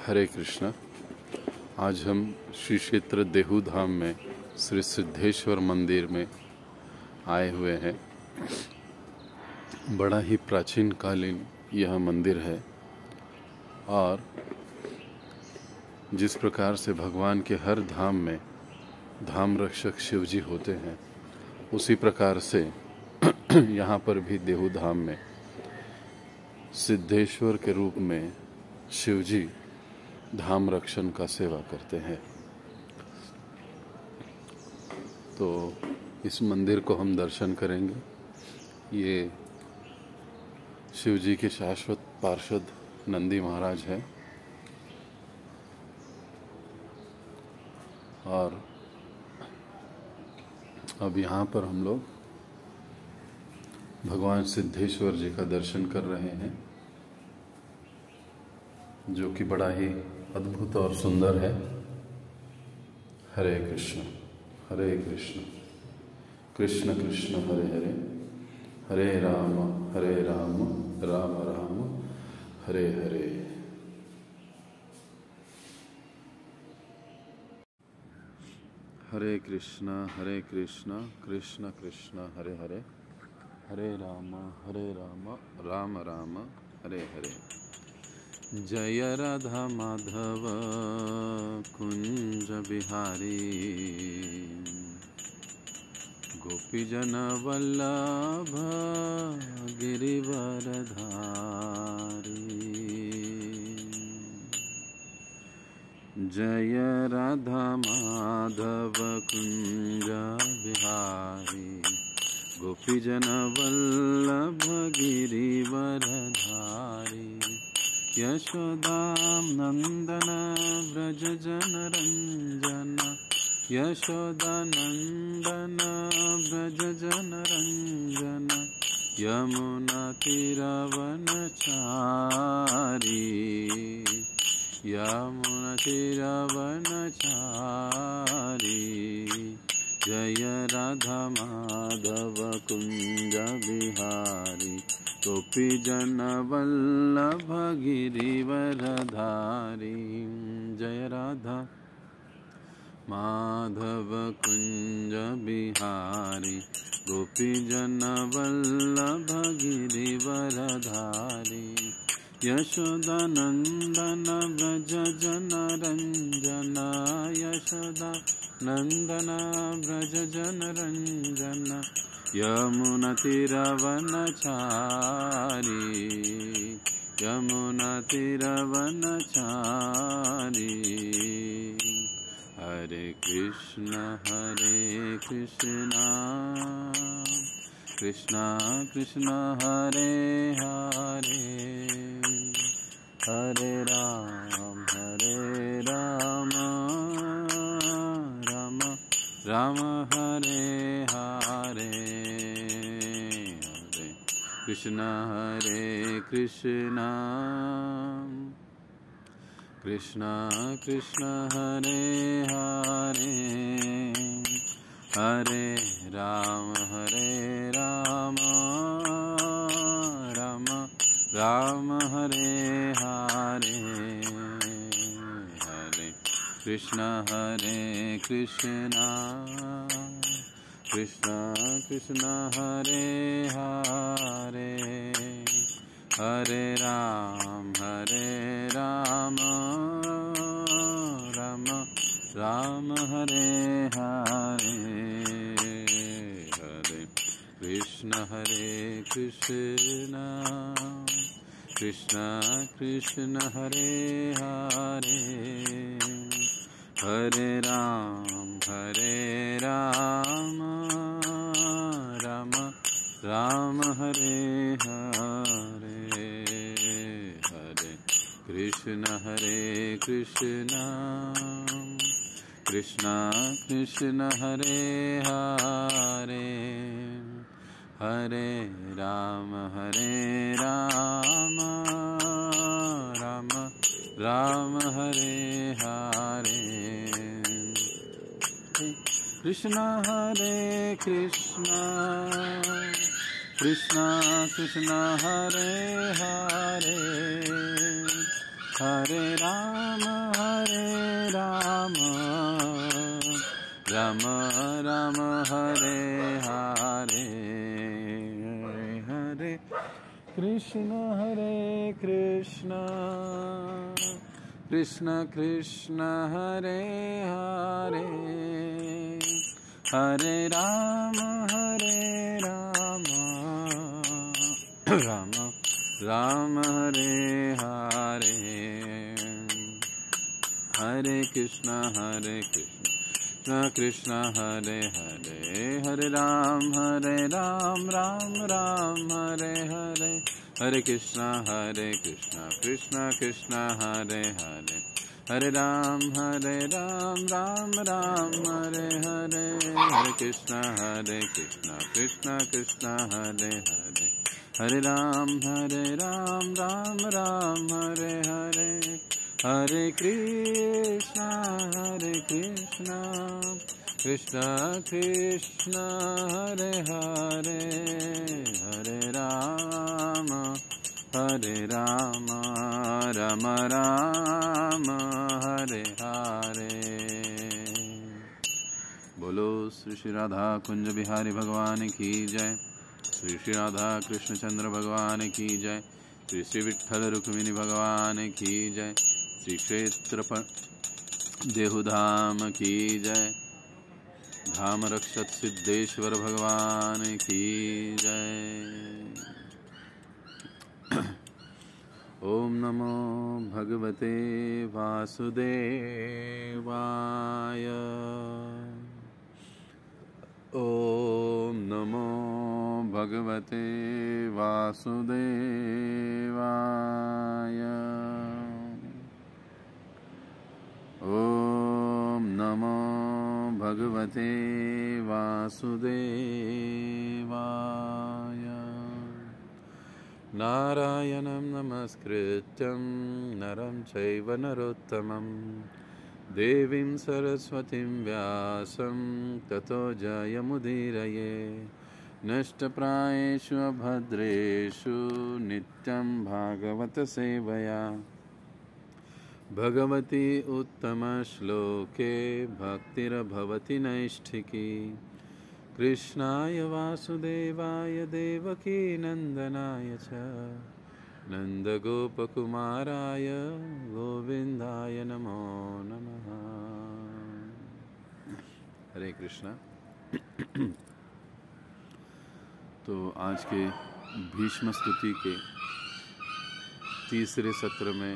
हरे कृष्णा। आज हम श्री क्षेत्र देहू धाम में श्री सिद्धेश्वर मंदिर में आए हुए हैं। बड़ा ही प्राचीन कालीन यह मंदिर है और जिस प्रकार से भगवान के हर धाम में धाम रक्षक शिव जी होते हैं, उसी प्रकार से यहाँ पर भी देहू धाम में सिद्धेश्वर के रूप में शिव जी धाम रक्षण का सेवा करते हैं। तो इस मंदिर को हम दर्शन करेंगे। ये शिव जी के शाश्वत पार्षद नंदी महाराज हैं और अब यहाँ पर हम लोग भगवान सिद्धेश्वर जी का दर्शन कर रहे हैं, जो कि बड़ा ही अद्भुत और सुंदर है। हरे कृष्ण कृष्ण कृष्ण हरे हरे, हरे राम राम राम हरे हरे। हरे कृष्ण कृष्ण कृष्ण हरे हरे, हरे राम राम राम हरे हरे। जय राधा माधव कुंज बिहारी, गोपीजन वल्लभ गिरिवरधारी। जय राधा माधव कुंज बिहारी, गोपीजन वल्लभ गिरिवरधारी। यशोदां नंदन व्रज जनरंजन, यशोदा नंदन व्रज जनरंजन। यमुना तीरवनचारी, यमुना तीरवनचारी। जय राधा माधव कुंज बिहारी, गोपीजन वल्लभ गिरिवरधारी। जय राधा माधव कुंज बिहारी, गोपीजन वल्लभ गिरिवरधारी। यशोदा नंदन व्रज जनरंजन, यशोदा नंदन व्रज जनरंजन। यमुना तीरवनचारी, यमुना तीरवनचारी। हरे कृष्ण कृष्ण कृष्ण हरे हरे, हरे राम राम राम हरे हरे। हरे कृष्ण कृष्ण कृष्ण हरे हरे, हरे राम राम राम हरे हरे। हरे कृष्ण कृष्ण कृष्ण हरे हरे, हरे राम राम राम हरे हरे। हरे कृष्ण कृष्ण कृष्ण हरे हरे, हरे राम राम राम हरे हरे। हरे कृष्ण कृष्ण कृष्ण हरे हरे, हरे राम राम राम हरे हरे। कृष्ण कृष्ण कृष्ण हरे हरे, हरे राम कृष्ण हरे कृष्ण कृष्ण कृष्ण हरे हरे हरे राम राम राम हरे हरे हरे कृष्ण कृष्ण हरे हरे हरे राम राम राम हरे हरे हरे कृष्ण कृष्ण कृष्ण हरे हरे हरे राम राम राम हरे हरे हरे कृष्ण कृष्ण कृष्ण हरे हरे हरे राम राम राम हरे हरे हरे कृष्ण कृष्ण कृष्ण हरे हरे हरे राम राम राम हरे हरे। बोलो श्री श्री राधा कुंज बिहारी भगवान की जय। श्री श्री राधा कृष्णचंद्र भगवान की जय। श्री श्री विठ्ठल रुक्मिणी भगवान की जय। श्री क्षेत्र देहुधाम की जय। धाम रक्षत सिद्धेश्वर भगवान की जय। ओम नमो भगवते वासुदेवाय। ओम नमो भगवते वासुदेवाय। ओम नमो भगवते वासुदेवाय। नारायणं नमस्कृत्यं नरं चैव नरोत्तमं देवीं सरस्वतीं व्यासं ततो जयमुदीरये। नष्टप्रायेषु अभद्रेषु नित्यं भागवत सेवया भगवती उत्तमश्लोके भक्तिर्भवति नैष्ठिकी। कृष्णाय वासुदेवाय देवकी नंदनाय च नंदगोपकुमाराय गोविंदाय नमो नमः। हरे कृष्णा। तो आज के भीष्म स्तुति के तीसरे सत्र में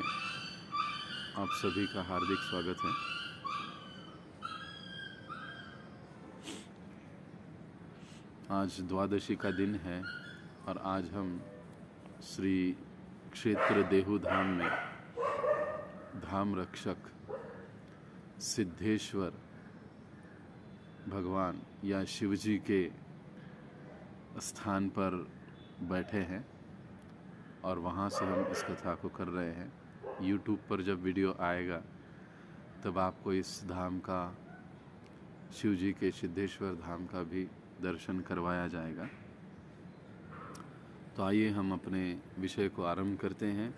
आप सभी का हार्दिक स्वागत है। आज द्वादशी का दिन है और आज हम श्री क्षेत्र देहुधाम में धाम रक्षक सिद्धेश्वर भगवान या शिवजी के स्थान पर बैठे हैं और वहाँ से हम इस कथा को कर रहे हैं। YouTube पर जब वीडियो आएगा तब आपको इस धाम का, शिवजी के सिद्धेश्वर धाम का भी दर्शन करवाया जाएगा। तो आइए हम अपने विषय को आरंभ करते हैं।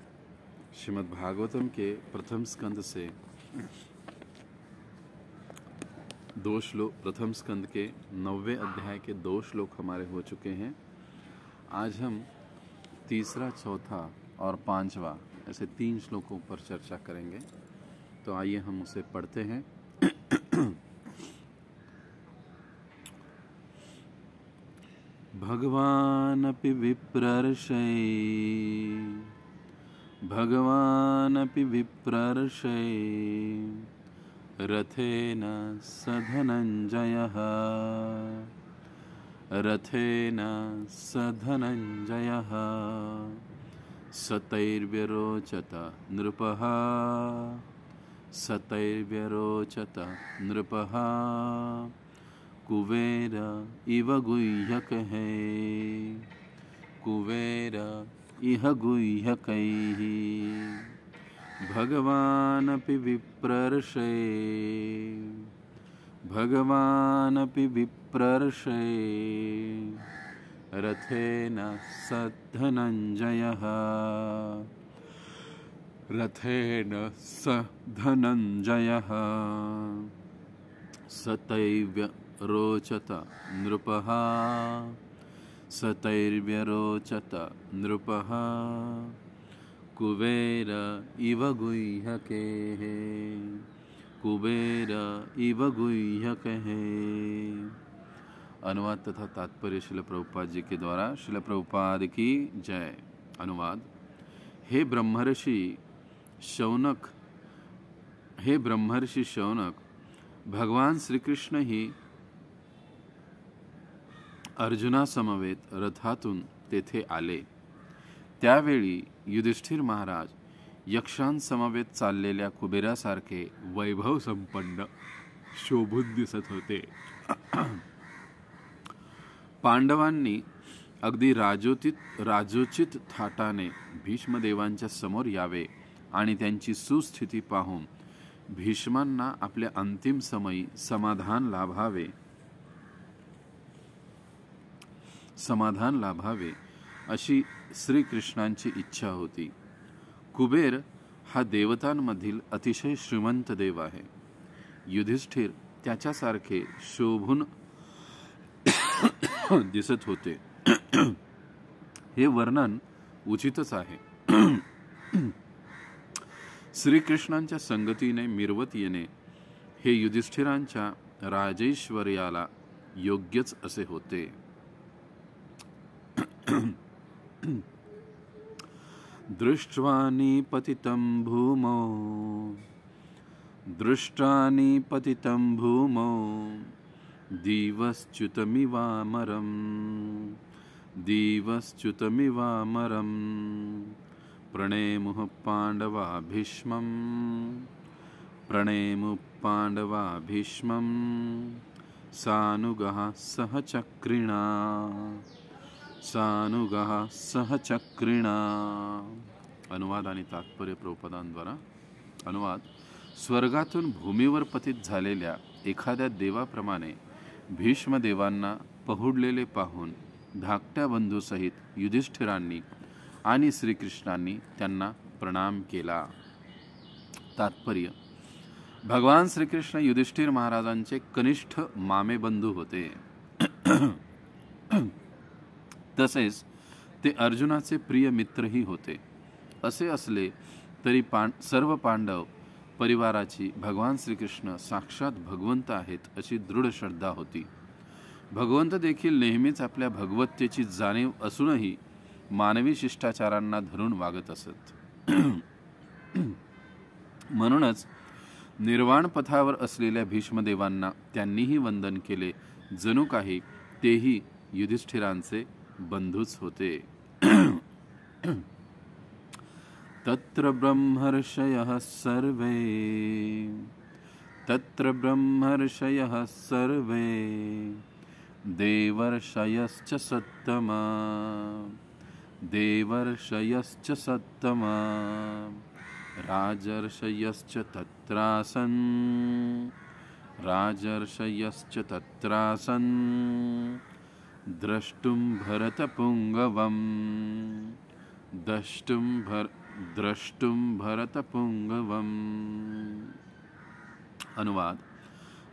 श्रीमद् भागवतम के प्रथम स्कंद से प्रथम स्कंद के 9वें अध्याय के 2 श्लोक हमारे हो चुके हैं। आज हम तीसरा, चौथा और 5वां ऐसे 3 श्लोकों पर चर्चा करेंगे। तो आइए हम उसे पढ़ते हैं। भगवानपि विप्रर्षै रथेन सधनञ्जयः सतैर्व्यरोचत नृपः कुबेर इव गुह्यकैः भगवानपि विप्रर्षै रथेन सधनञ्जयः सतैर्व्यरोचत नृपः सतैर्व्यरोचत नृपः कुबेर इव गुह्यकेः कुबेर इव गुह्यकेः। अनुवाद तथा तात्पर्य श्रील प्रभुपाद जी के द्वारा। श्रील प्रभुपाद की जय। अनुवाद। हे ब्रह्मर्षि शौनक, भगवान श्री कृष्ण ही अर्जुना समवेत रथातून तेथे आले। त्यावेळी युधिष्ठिर महाराज यक्षांसमवेत चाललेल्या कुबेरासारखे वैभव संपन्न शोभून दिसत होते। पांडवांनी अगदी राजोचित थाटाने भीष्मदेवांच्या समोर यावे आणि त्यांची सुस्थिती पाहून भीष्मांना आपल्या अंतिम समयी समाधान लाभावे अशी श्रीकृष्णांची इच्छा होती। कुबेर हा देवतांमधील अतिशय श्रीमंत देव आहे। युधिष्ठिर त्याच्यासारखे शोभून दिसत होते। हे वर्णन उचितच आहे। श्रीकृष्णांच्या संगतीने मिरवत येणे हे युधिष्ठिरांच्या राजैश्वर्याला योग्यच असे होते। दृष्ट्वा निपतितं भूमौ दिवश्च्युतमिवामरं प्रणेमुः पाण्डवा भीष्मं सानुगः सहचक्रिणा। अनुवाद आणि तात्पर्य प्रभुपादांद्वारा। अनुवाद। स्वर्गातून भूमीवर पतित झालेल्या एखाद्या देवाप्रमाणे भीष्मदेवांना पहुडलेले पाहून धाकट्या बंधूसहित युधिष्ठिरांनी आणि श्रीकृष्णांनी त्यांना प्रणाम केला। तात्पर्य। भगवान श्रीकृष्ण युधिष्ठिर महाराजांचे कनिष्ठ मामे बंधू होते। तसेच ते अर्जुनाचे प्रिय मित्रही होते। असे असले तरी सर्व पांडव परिवाराची भगवान श्रीकृष्ण साक्षात भगवंत आहेत अशी दृढ श्रद्धा होती। भगवंत देखील नेहमीच आपल्या भगवत्तेची जाणीव असूनही मानवी शिष्टाचारांना धरून वागत असत। म्हणूनच निर्वाण पथावर असलेल्या भीष्मदेवांना त्यांनीही वंदन केले, जणू काही तेही युधिष्ठिरांचे बंधूच होते। तत्र ब्रह्मर्षयः सर्वे देवर्षयश्च सत्तमा राजर्षयश्च तत्रासन् द्रष्टुं भरतपुंगवम्। अनुवाद।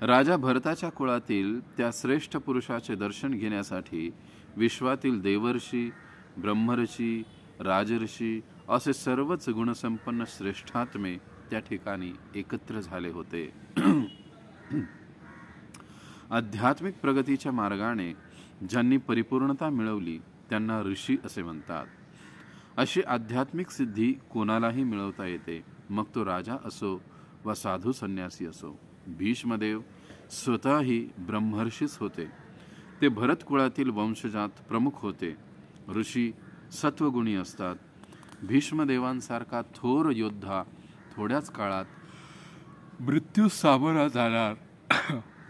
राजा भरताच्या कुळातील त्या श्रेष्ठ पुरुषाचे दर्शन घेण्यासाठी विश्वातील देवर्षी, ब्रह्मर्षी, राजर्षी असे सर्वच गुणसंपन्न श्रेष्ठात्मे त्या ठिकाणी एकत्र झाले होते। आध्यात्मिक प्रगतीच्या मार्गाने ज्यांनी परिपूर्णता मिळवली त्यांना ऋषी असे म्हणतात। अशी आध्यात्मिक सिद्धी कोणालाही मिळवता येते, मग तो राजा असो वा साधू संन्यासी असो। भीष्मदेव स्वतःही ब्रह्मर्षीच होते। ते भरत कुळातील वंशजात प्रमुख होते। ऋषी सत्वगुणी असतात। भीष्मदेवांसारखा थोर योद्धा थोड्याच काळात मृत्यू सामोरा जाणार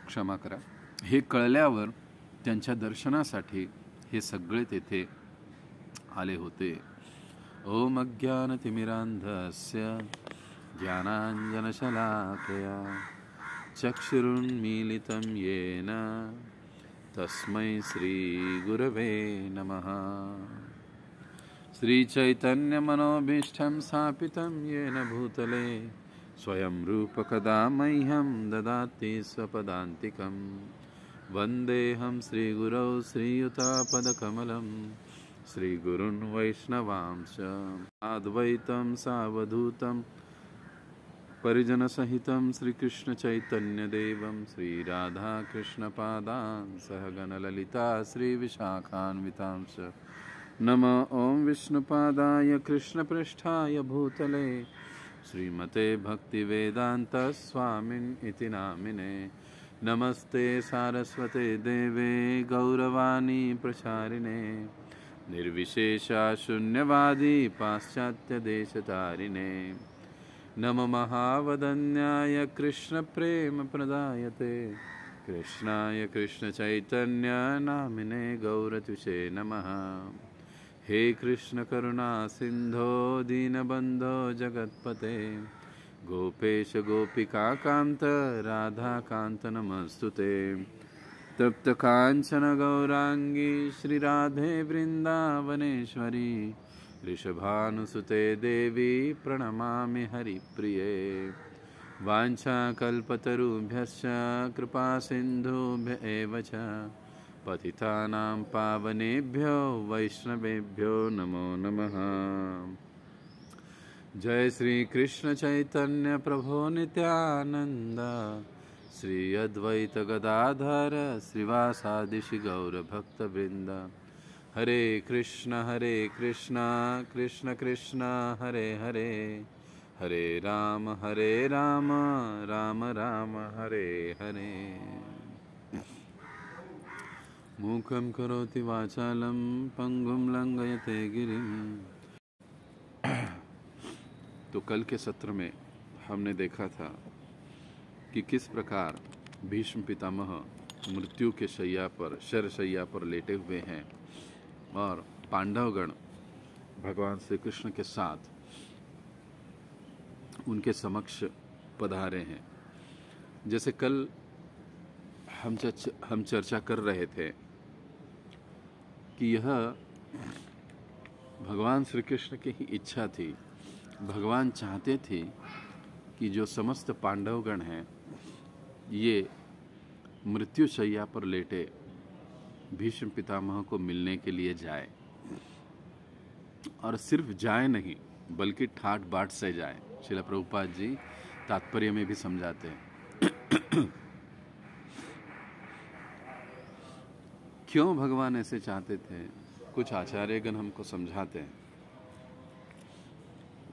क्षमा करा हे कळल्यावर त्यांच्या दर्शनासाठी हे सगळे तेथे आले होते। ओम अज्ञानतिमिरान्धस्य ज्ञानाञ्जनशलाकया चक्षुरुन्मीलितं येन तस्मै श्रीगुरवे नमः। श्रीचैतन्यमनोभीष्टं स्थापितं येन भूतले स्वयं रूप कदा मह्यं ददाति स्वपदान्तिकं। वन्देऽहं श्रीगुरौ श्रीयुतापदकमलं श्रीगुरुन् वैष्णवांश्च अद्वैतं सावधूतं परिजनसहितं श्रीकृष्णचैतन्यदेवं श्रीराधाकृष्णपादान् सहगणललिता श्रीविशाखान्वितांश्च नमः ॐ विष्णुपादाय कृष्णपृष्ठाय भूतले श्रीमते भक्तिवेदान्तस्वामिन् इति नामिने नमस्ते सारस्वते देवे गौरवाणी प्रचारिणे निर्विशेषा शून्यवादी पाश्चात्यदेशतारिणे नमः महावदन्याय कृष्णप्रेमप्रदायते कृष्णाय कृष्णचैतन्य नामिने गौरतुषे नमः। हे कृष्ण करुणा सिंधो दीनबंधो जगत्पते गोपेश गोपिका कांत राधा कांत नमस्तुते तप्त कांचन गौरांगी श्री राधे वृंदावनेश्वरी ऋषभानुसुते देवी प्रणमामि हरिप्रिये वाञ्छाकल्पतरुभ्यश्च कृपा सिन्धुभ्य एव च पतितानां पावनेभ्यो वैष्णवेभ्यो नमो नमः। जय श्री कृष्ण चैतन्य प्रभो नित्यानंद श्री अद्वैत गदाधर श्रीवासादि गौर भक्त वृंद हरे कृष्ण कृष्ण कृष्ण हरे हरे हरे राम राम राम हरे हरे। मूकं करोति वाचालं पंगुं लंघयते गिरिं। तो कल के सत्र में हमने देखा था कि किस प्रकार भीष्म पितामह मृत्यु के शैया पर शरशैया पर लेटे हुए हैं और पांडवगण भगवान श्री कृष्ण के साथ उनके समक्ष पधारे हैं। जैसे कल हम चर्चा कर रहे थे कि यह भगवान श्री कृष्ण की ही इच्छा थी। भगवान चाहते थे कि जो समस्त पांडवगण हैं ये मृत्युशैया पर लेटे भीष्म पितामह को मिलने के लिए जाए, और सिर्फ जाए नहीं बल्कि ठाट बाट से जाए। श्रील प्रभुपाद जी तात्पर्य में भी समझाते हैं क्यों भगवान ऐसे चाहते थे। कुछ आचार्यगण हमको समझाते हैं,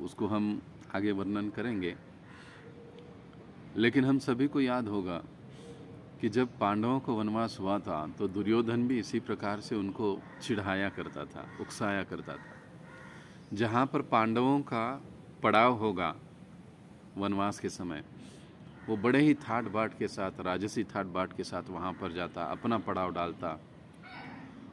उसको हम आगे वर्णन करेंगे। लेकिन हम सभी को याद होगा कि जब पांडवों को वनवास हुआ था तो दुर्योधन भी इसी प्रकार से उनको चिढ़ाया करता था, उकसाया करता था। जहाँ पर पांडवों का पड़ाव होगा वनवास के समय, वो बड़े ही ठाट बाट के साथ, राजसी ठाट बाट के साथ वहाँ पर जाता, अपना पड़ाव डालता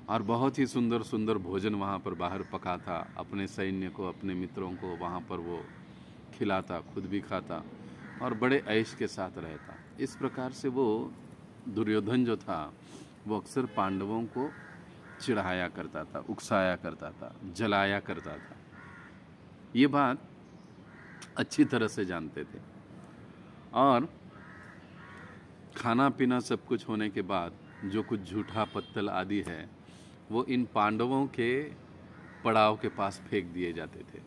और बहुत ही सुंदर सुंदर भोजन वहाँ पर बाहर पकाता, अपने सैन्य को, अपने मित्रों को वहाँ पर वो खिलाता, खुद भी खाता और बड़े ऐश के साथ रहता। इस प्रकार से वो दुर्योधन जो था वो अक्सर पांडवों को चिढ़ाया करता था, उकसाया करता था, जलाया करता था। ये बात अच्छी तरह से जानते थे। और खाना पीना सब कुछ होने के बाद जो कुछ झूठा पत्तल आदि है वो इन पांडवों के पड़ाव के पास फेंक दिए जाते थे,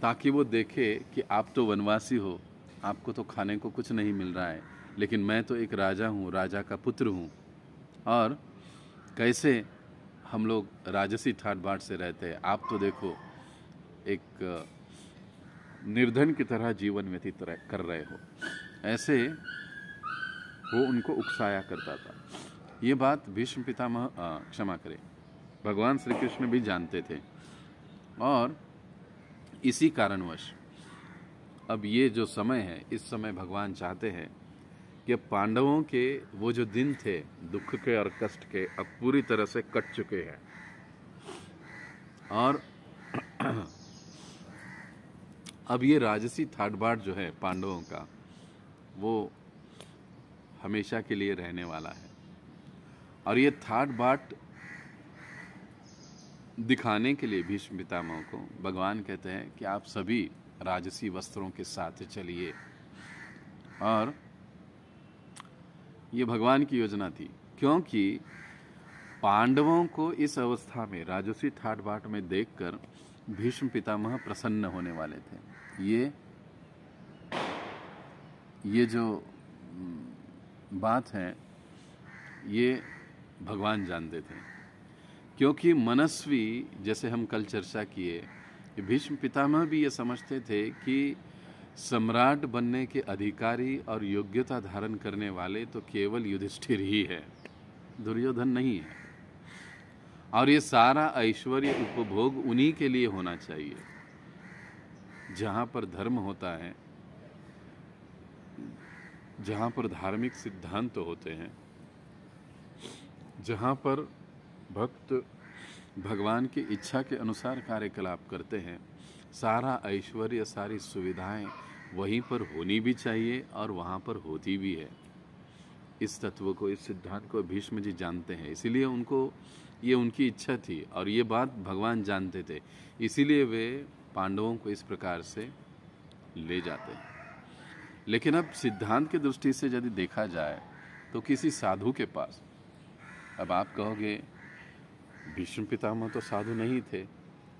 ताकि वो देखे कि आप तो वनवासी हो, आपको तो खाने को कुछ नहीं मिल रहा है, लेकिन मैं तो एक राजा हूँ, राजा का पुत्र हूँ, और कैसे हम लोग राजसी ठाट बाट से रहते हैं। आप तो देखो एक निर्धन की तरह जीवन व्यतीत कर रहे हो। ऐसे वो उनको उकसाया करता था। ये बात भीष्म पितामह क्षमा करें, भगवान श्री कृष्ण भी जानते थे। और इसी कारणवश अब ये जो समय है, इस समय भगवान चाहते हैं कि पांडवों के वो जो दिन थे दुख के और कष्ट के, अब पूरी तरह से कट चुके हैं। और अब ये राजसी ठाट बाट जो है पांडवों का, वो हमेशा के लिए रहने वाला है। और ये ठाट बाट दिखाने के लिए भीष्म पितामह को भगवान कहते हैं कि आप सभी राजसी वस्त्रों के साथ चलिए और ये भगवान की योजना थी, क्योंकि पांडवों को इस अवस्था में राजसी ठाट बाट में देखकर भीष्म पितामह प्रसन्न होने वाले थे। ये जो बात है ये भगवान जानते थे, क्योंकि मनस्वी, जैसे हम कल चर्चा किए, कि भीष्म पितामह भी ये समझते थे कि सम्राट बनने के अधिकारी और योग्यता धारण करने वाले तो केवल युधिष्ठिर ही है, दुर्योधन नहीं है। और ये सारा ऐश्वर्य उपभोग उन्हीं के लिए होना चाहिए। जहाँ पर धर्म होता है, जहाँ पर धार्मिक सिद्धांत होते हैं, जहाँ पर भक्त भगवान की इच्छा के अनुसार कार्यकलाप करते हैं, सारा ऐश्वर्य, सारी सुविधाएं वहीं पर होनी भी चाहिए और वहाँ पर होती भी है। इस तत्व को, इस सिद्धांत को भीष्म जी जानते हैं, इसीलिए उनको ये उनकी इच्छा थी और ये बात भगवान जानते थे, इसीलिए वे पांडवों को इस प्रकार से ले जाते हैं। लेकिन अब सिद्धांत की दृष्टि से यदि देखा जाए तो किसी साधु के पास, अब आप कहोगे भीष्म पितामह तो साधु नहीं थे,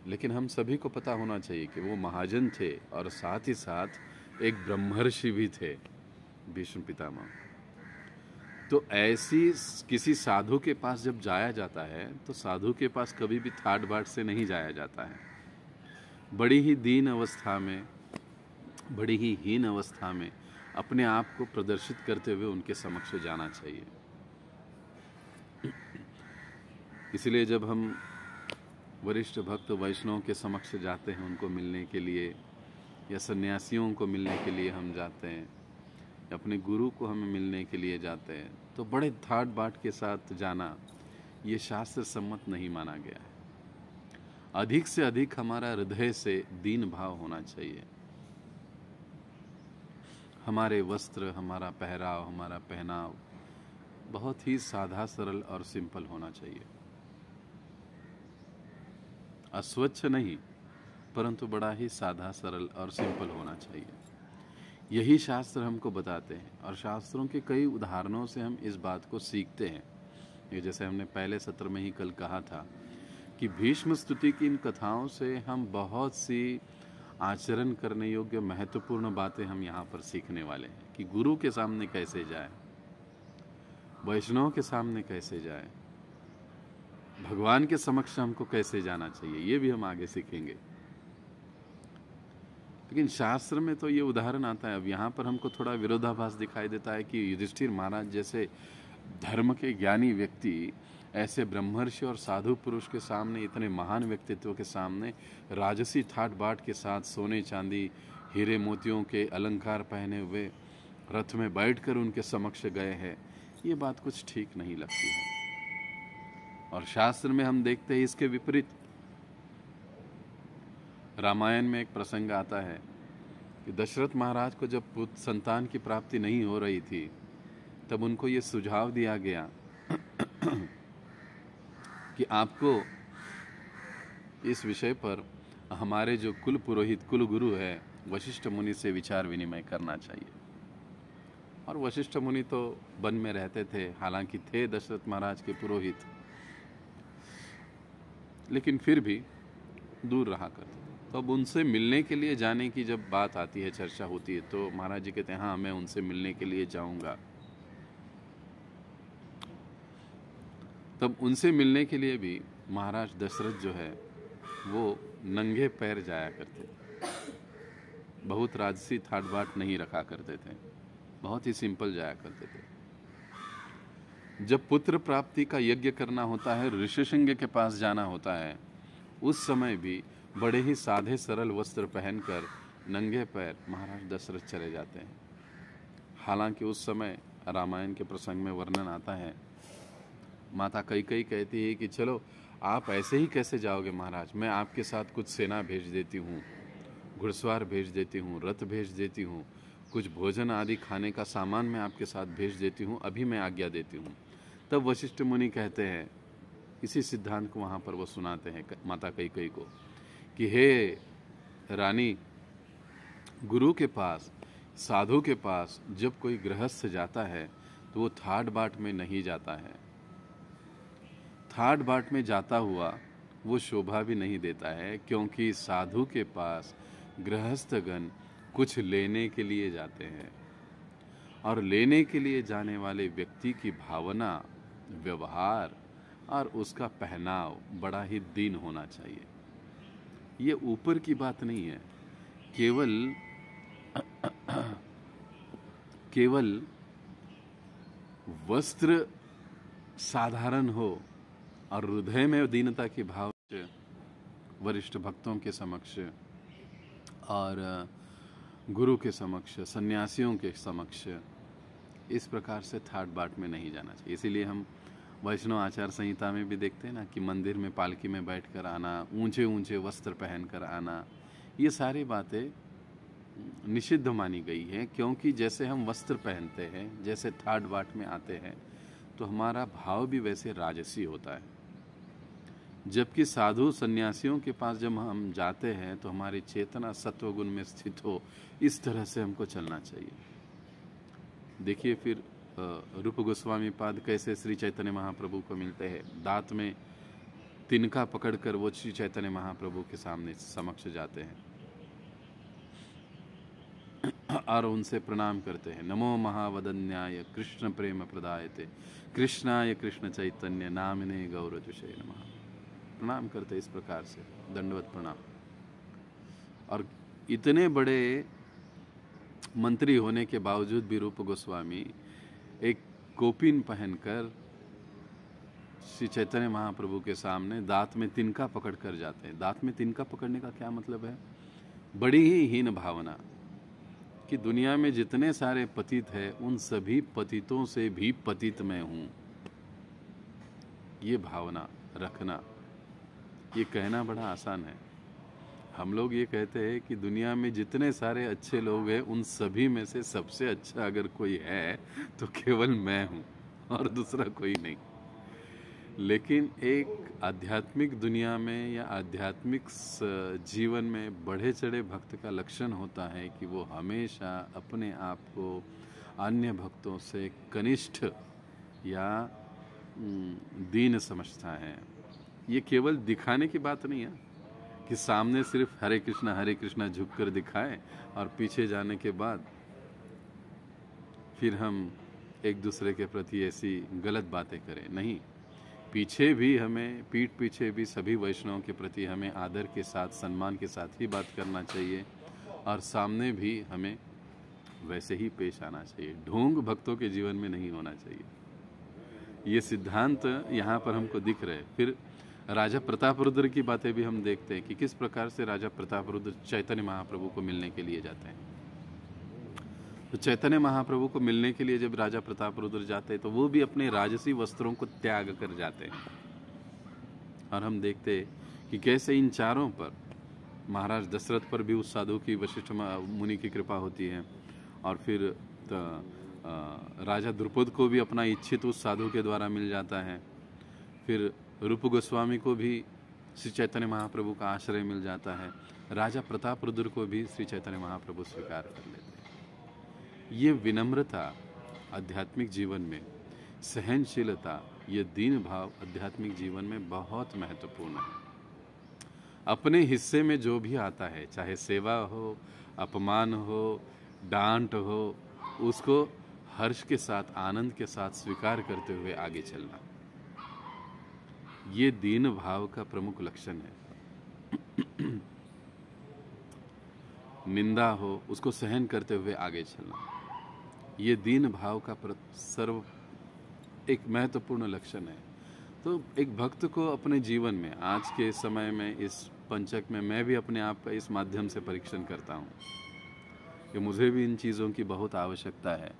लेकिन हम सभी को पता होना चाहिए कि वो महाजन थे और साथ ही साथ एक ब्रह्मर्षि भी थे भीष्म पितामह। तो ऐसी किसी साधु के पास जब जाया जाता है तो साधु के पास कभी भी ठाट बाट से नहीं जाया जाता है। बड़ी ही दीन अवस्था में, बड़ी ही हीन अवस्था में अपने आप को प्रदर्शित करते हुए उनके समक्ष जाना चाहिए। इसलिए जब हम वरिष्ठ भक्त वैष्णव के समक्ष जाते हैं उनको मिलने के लिए, या सन्यासियों को मिलने के लिए हम जाते हैं, अपने गुरु को हमें मिलने के लिए जाते हैं, तो बड़े ठाट बाट के साथ जाना ये शास्त्र सम्मत नहीं माना गया है। अधिक से अधिक हमारा हृदय से दीन भाव होना चाहिए। हमारे वस्त्र, हमारा पहराव, हमारा पहनाव बहुत ही सादा सरल और सिंपल होना चाहिए। अस्वच्छ नहीं, परंतु बड़ा ही सादा सरल और सिंपल होना चाहिए। यही शास्त्र हमको बताते हैं और शास्त्रों के कई उदाहरणों से हम इस बात को सीखते हैं। ये जैसे हमने पहले सत्र में ही कल कहा था कि भीष्म स्तुति की इन कथाओं से हम बहुत सी आचरण करने योग्य महत्वपूर्ण बातें हम यहाँ पर सीखने वाले हैं कि गुरु के सामने कैसे जाए, वैष्णव के सामने कैसे जाए, भगवान के समक्ष हमको कैसे जाना चाहिए, ये भी हम आगे सीखेंगे। लेकिन शास्त्र में तो ये उदाहरण आता है। अब यहाँ पर हमको थोड़ा विरोधाभास दिखाई देता है कि युधिष्ठिर महाराज जैसे धर्म के ज्ञानी व्यक्ति ऐसे ब्रह्मर्षि और साधु पुरुष के सामने, इतने महान व्यक्तित्व के सामने राजसी ठाट बाट के साथ सोने चांदी हीरे मोतियों के अलंकार पहने हुए रथ में बैठकर उनके समक्ष गए हैं, ये बात कुछ ठीक नहीं लगती है। और शास्त्र में हम देखते हैं इसके विपरीत। रामायण में एक प्रसंग आता है कि दशरथ महाराज को जब पुत्र संतान की प्राप्ति नहीं हो रही थी, तब उनको ये सुझाव दिया गया कि आपको इस विषय पर हमारे जो कुल पुरोहित, कुल गुरु है वशिष्ठ मुनि से विचार विनिमय करना चाहिए। और वशिष्ठ मुनि तो वन में रहते थे, हालांकि थे दशरथ महाराज के पुरोहित, लेकिन फिर भी दूर रहा करते थे। तो अब उनसे मिलने के लिए जाने की जब बात आती है, चर्चा होती है, तो महाराज जी कहते हैं हाँ मैं उनसे मिलने के लिए जाऊंगा। तब उनसे मिलने के लिए भी महाराज दशरथ जो है वो नंगे पैर जाया करते थे, बहुत राजसी ठाट बाट नहीं रखा करते थे, बहुत ही सिंपल जाया करते थे। जब पुत्र प्राप्ति का यज्ञ करना होता है, ऋषिशृंग के पास जाना होता है, उस समय भी बड़े ही सादे सरल वस्त्र पहनकर नंगे पैर महाराज दशरथ चले जाते हैं। हालांकि उस समय रामायण के प्रसंग में वर्णन आता है, माता कैकेयी कहती है कि चलो आप ऐसे ही कैसे जाओगे महाराज, मैं आपके साथ कुछ सेना भेज देती हूँ, घुड़सवार भेज देती हूँ, रथ भेज देती हूँ, कुछ भोजन आदि खाने का सामान मैं आपके साथ भेज देती हूँ, अभी मैं आज्ञा देती हूँ। तब वशिष्ठ मुनि कहते हैं, इसी सिद्धांत को वहाँ पर वो सुनाते हैं माता कैकेयी को कि हे रानी, गुरु के पास, साधु के पास जब कोई गृहस्थ जाता है तो वो थाट बाट में नहीं जाता है। थाट बाट में जाता हुआ वो शोभा भी नहीं देता है, क्योंकि साधु के पास गृहस्थगण कुछ लेने के लिए जाते हैं, और लेने के लिए जाने वाले व्यक्ति की भावना, व्यवहार और उसका पहनाव बड़ा ही दीन होना चाहिए। ये ऊपर की बात नहीं है, केवल वस्त्र साधारण हो और हृदय में दीनता की भाव वरिष्ठ भक्तों के समक्ष और गुरु के समक्ष, सन्यासियों के समक्ष इस प्रकार से थाट बाट में नहीं जाना चाहिए। इसीलिए हम वैष्णव आचार संहिता में भी देखते हैं ना कि मंदिर में पालकी में बैठकर आना, ऊंचे ऊंचे वस्त्र पहनकर आना, ये सारी बातें निषिद्ध मानी गई हैं। क्योंकि जैसे हम वस्त्र पहनते हैं, जैसे थाट बाट में आते हैं, तो हमारा भाव भी वैसे राजसी होता है। जबकि साधु सन्यासियों के पास जब हम जाते हैं तो हमारी चेतना सत्वगुण में स्थित हो, इस तरह से हमको चलना चाहिए। देखिए फिर रूप गोस्वामी पाद कैसे श्री चैतन्य महाप्रभु को मिलते हैं, दांत में तिनका पकड़कर वो श्री चैतन्य महाप्रभु के सामने समक्ष जाते हैं और उनसे प्रणाम करते हैं। नमो महावदन्याय कृष्ण प्रेम प्रदायते कृष्णाय कृष्ण चैतन्य नामिने गौरजुषे नमः। प्रणाम करते इस प्रकार से, दंडवत प्रणाम। और इतने बड़े मंत्री होने के बावजूद भी रूप गोस्वामी एक कोपिन पहनकर श्री चैतन्य महाप्रभु के सामने दांत में तिनका पकड़ कर जाते हैं। दांत में तिनका पकड़ने का क्या मतलब है? बड़ी ही हीन भावना कि दुनिया में जितने सारे पतित हैं, उन सभी पतितों से भी पतित मैं हूं। ये भावना रखना, ये कहना बड़ा आसान है। हम लोग ये कहते हैं कि दुनिया में जितने सारे अच्छे लोग हैं, उन सभी में से सबसे अच्छा अगर कोई है तो केवल मैं हूँ और दूसरा कोई नहीं। लेकिन एक आध्यात्मिक दुनिया में या आध्यात्मिक जीवन में बढ़े चढ़े भक्त का लक्षण होता है कि वो हमेशा अपने आप को अन्य भक्तों से कनिष्ठ या दीन समझता है। ये केवल दिखाने की बात नहीं है कि सामने सिर्फ हरे कृष्णा झुककर दिखाए और पीछे जाने के बाद फिर हम एक दूसरे के प्रति ऐसी गलत बातें करें। नहीं, पीछे भी हमें, पीठ पीछे भी सभी वैष्णवों के प्रति हमें आदर के साथ, सम्मान के साथ ही बात करना चाहिए और सामने भी हमें वैसे ही पेश आना चाहिए। ढोंग भक्तों के जीवन में नहीं होना चाहिए। ये सिद्धांत यहाँ पर हमको दिख रहे। फिर राजा प्रतापरुद्र की बातें भी हम देखते हैं कि किस प्रकार से राजा प्रतापरुद्र चैतन्य महाप्रभु को मिलने के लिए जाते हैं। तो चैतन्य महाप्रभु को मिलने के लिए जब राजा प्रतापरुद्र जाते हैं तो वो भी अपने राजसी वस्त्रों को त्याग कर जाते हैं। और हम देखते हैं कि कैसे इन चारों पर, महाराज दशरथ पर भी उस साधु की, वशिष्ठ मुनि की कृपा होती है, और फिर राजा द्रुपद को भी अपना इच्छित उस साधु के द्वारा मिल जाता है। फिर रूप गोस्वामी को भी श्री चैतन्य महाप्रभु का आश्रय मिल जाता है। राजा प्रतापरुद्र को भी श्री चैतन्य महाप्रभु स्वीकार कर लेते हैं। ये विनम्रता आध्यात्मिक जीवन में, सहनशीलता, ये दीन भाव आध्यात्मिक जीवन में बहुत महत्वपूर्ण है। अपने हिस्से में जो भी आता है, चाहे सेवा हो, अपमान हो, डांट हो, उसको हर्ष के साथ, आनंद के साथ स्वीकार करते हुए आगे चलना, ये दीन भाव का प्रमुख लक्षण है। निंदा हो, उसको सहन करते हुए आगे चलना, ये दीन भाव का सर्व एक महत्वपूर्ण लक्षण है। तो एक भक्त को अपने जीवन में, आज के समय में, इस पंचक में, मैं भी अपने आप का इस माध्यम से परीक्षण करता हूँ कि मुझे भी इन चीज़ों की बहुत आवश्यकता है।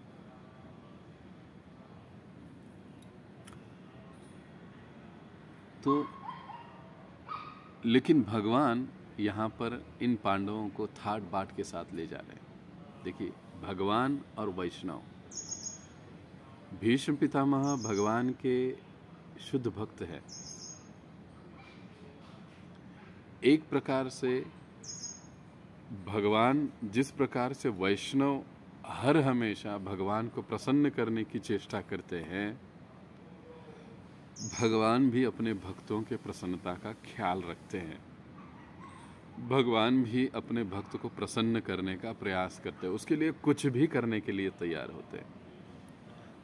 तो लेकिन भगवान यहाँ पर इन पांडवों को थाट बाट के साथ ले जा रहे हैं। देखिए, भगवान और वैष्णव, भीष्म पितामह भगवान के शुद्ध भक्त है। एक प्रकार से भगवान जिस प्रकार से वैष्णव हर हमेशा भगवान को प्रसन्न करने की चेष्टा करते हैं, भगवान भी अपने भक्तों के प्रसन्नता का ख्याल रखते हैं। भगवान भी अपने भक्त को प्रसन्न करने का प्रयास करते हैं, उसके लिए कुछ भी करने के लिए तैयार होते हैं।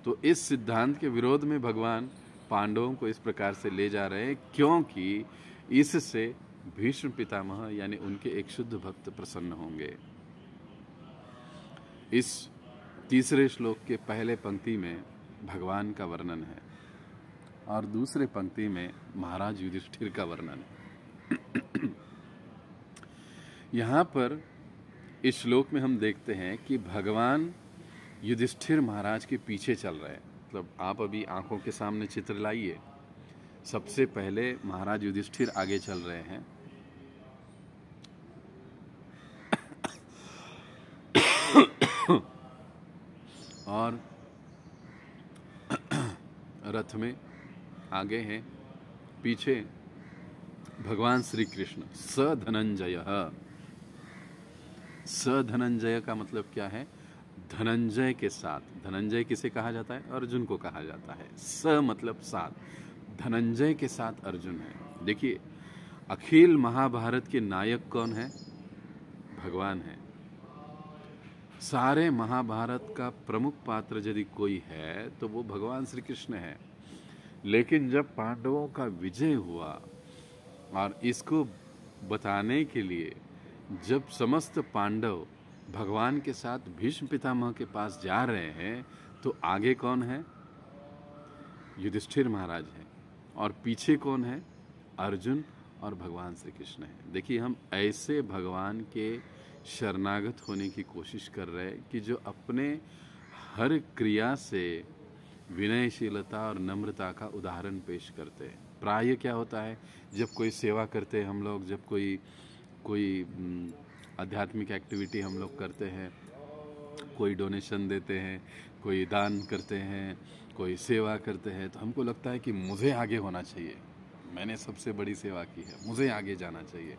तो इस सिद्धांत के विरोध में भगवान पांडवों को इस प्रकार से ले जा रहे हैं, क्योंकि इससे भीष्म पितामह यानी उनके एक शुद्ध भक्त प्रसन्न होंगे। इस तीसरे श्लोक के पहले पंक्ति में भगवान का वर्णन है और दूसरे पंक्ति में महाराज युधिष्ठिर का वर्णन है। यहाँ पर इस श्लोक में हम देखते हैं कि भगवान युधिष्ठिर महाराज के पीछे चल रहे हैं। मतलब आप अभी आंखों के सामने चित्र लाइए। सबसे पहले महाराज युधिष्ठिर आगे चल रहे हैं और रथ में आगे हैं, पीछे भगवान श्री कृष्ण। स धनंजय, स धनंजय का मतलब क्या है? धनंजय के साथ। धनंजय किसे कहा जाता है? अर्जुन को कहा जाता है। स मतलब साथ, धनंजय के साथ अर्जुन है। देखिए, अखिल महाभारत के नायक कौन है? भगवान है। सारे महाभारत का प्रमुख पात्र यदि कोई है तो वो भगवान श्री कृष्ण है। लेकिन जब पांडवों का विजय हुआ और इसको बताने के लिए जब समस्त पांडव भगवान के साथ भीष्म पितामह के पास जा रहे हैं तो आगे कौन है? युधिष्ठिर महाराज है और पीछे कौन है? अर्जुन और भगवान श्री कृष्ण है। देखिए, हम ऐसे भगवान के शरणागत होने की कोशिश कर रहे हैं कि जो अपने हर क्रिया से विनयशीलता और नम्रता का उदाहरण पेश करते हैं। प्राय क्या होता है, जब कोई सेवा करते हैं हम लोग, जब कोई आध्यात्मिक एक्टिविटी हम लोग करते हैं, कोई डोनेशन देते हैं, कोई दान करते हैं, कोई सेवा करते हैं, तो हमको लगता है कि मुझे आगे होना चाहिए, मैंने सबसे बड़ी सेवा की है, मुझे आगे जाना चाहिए।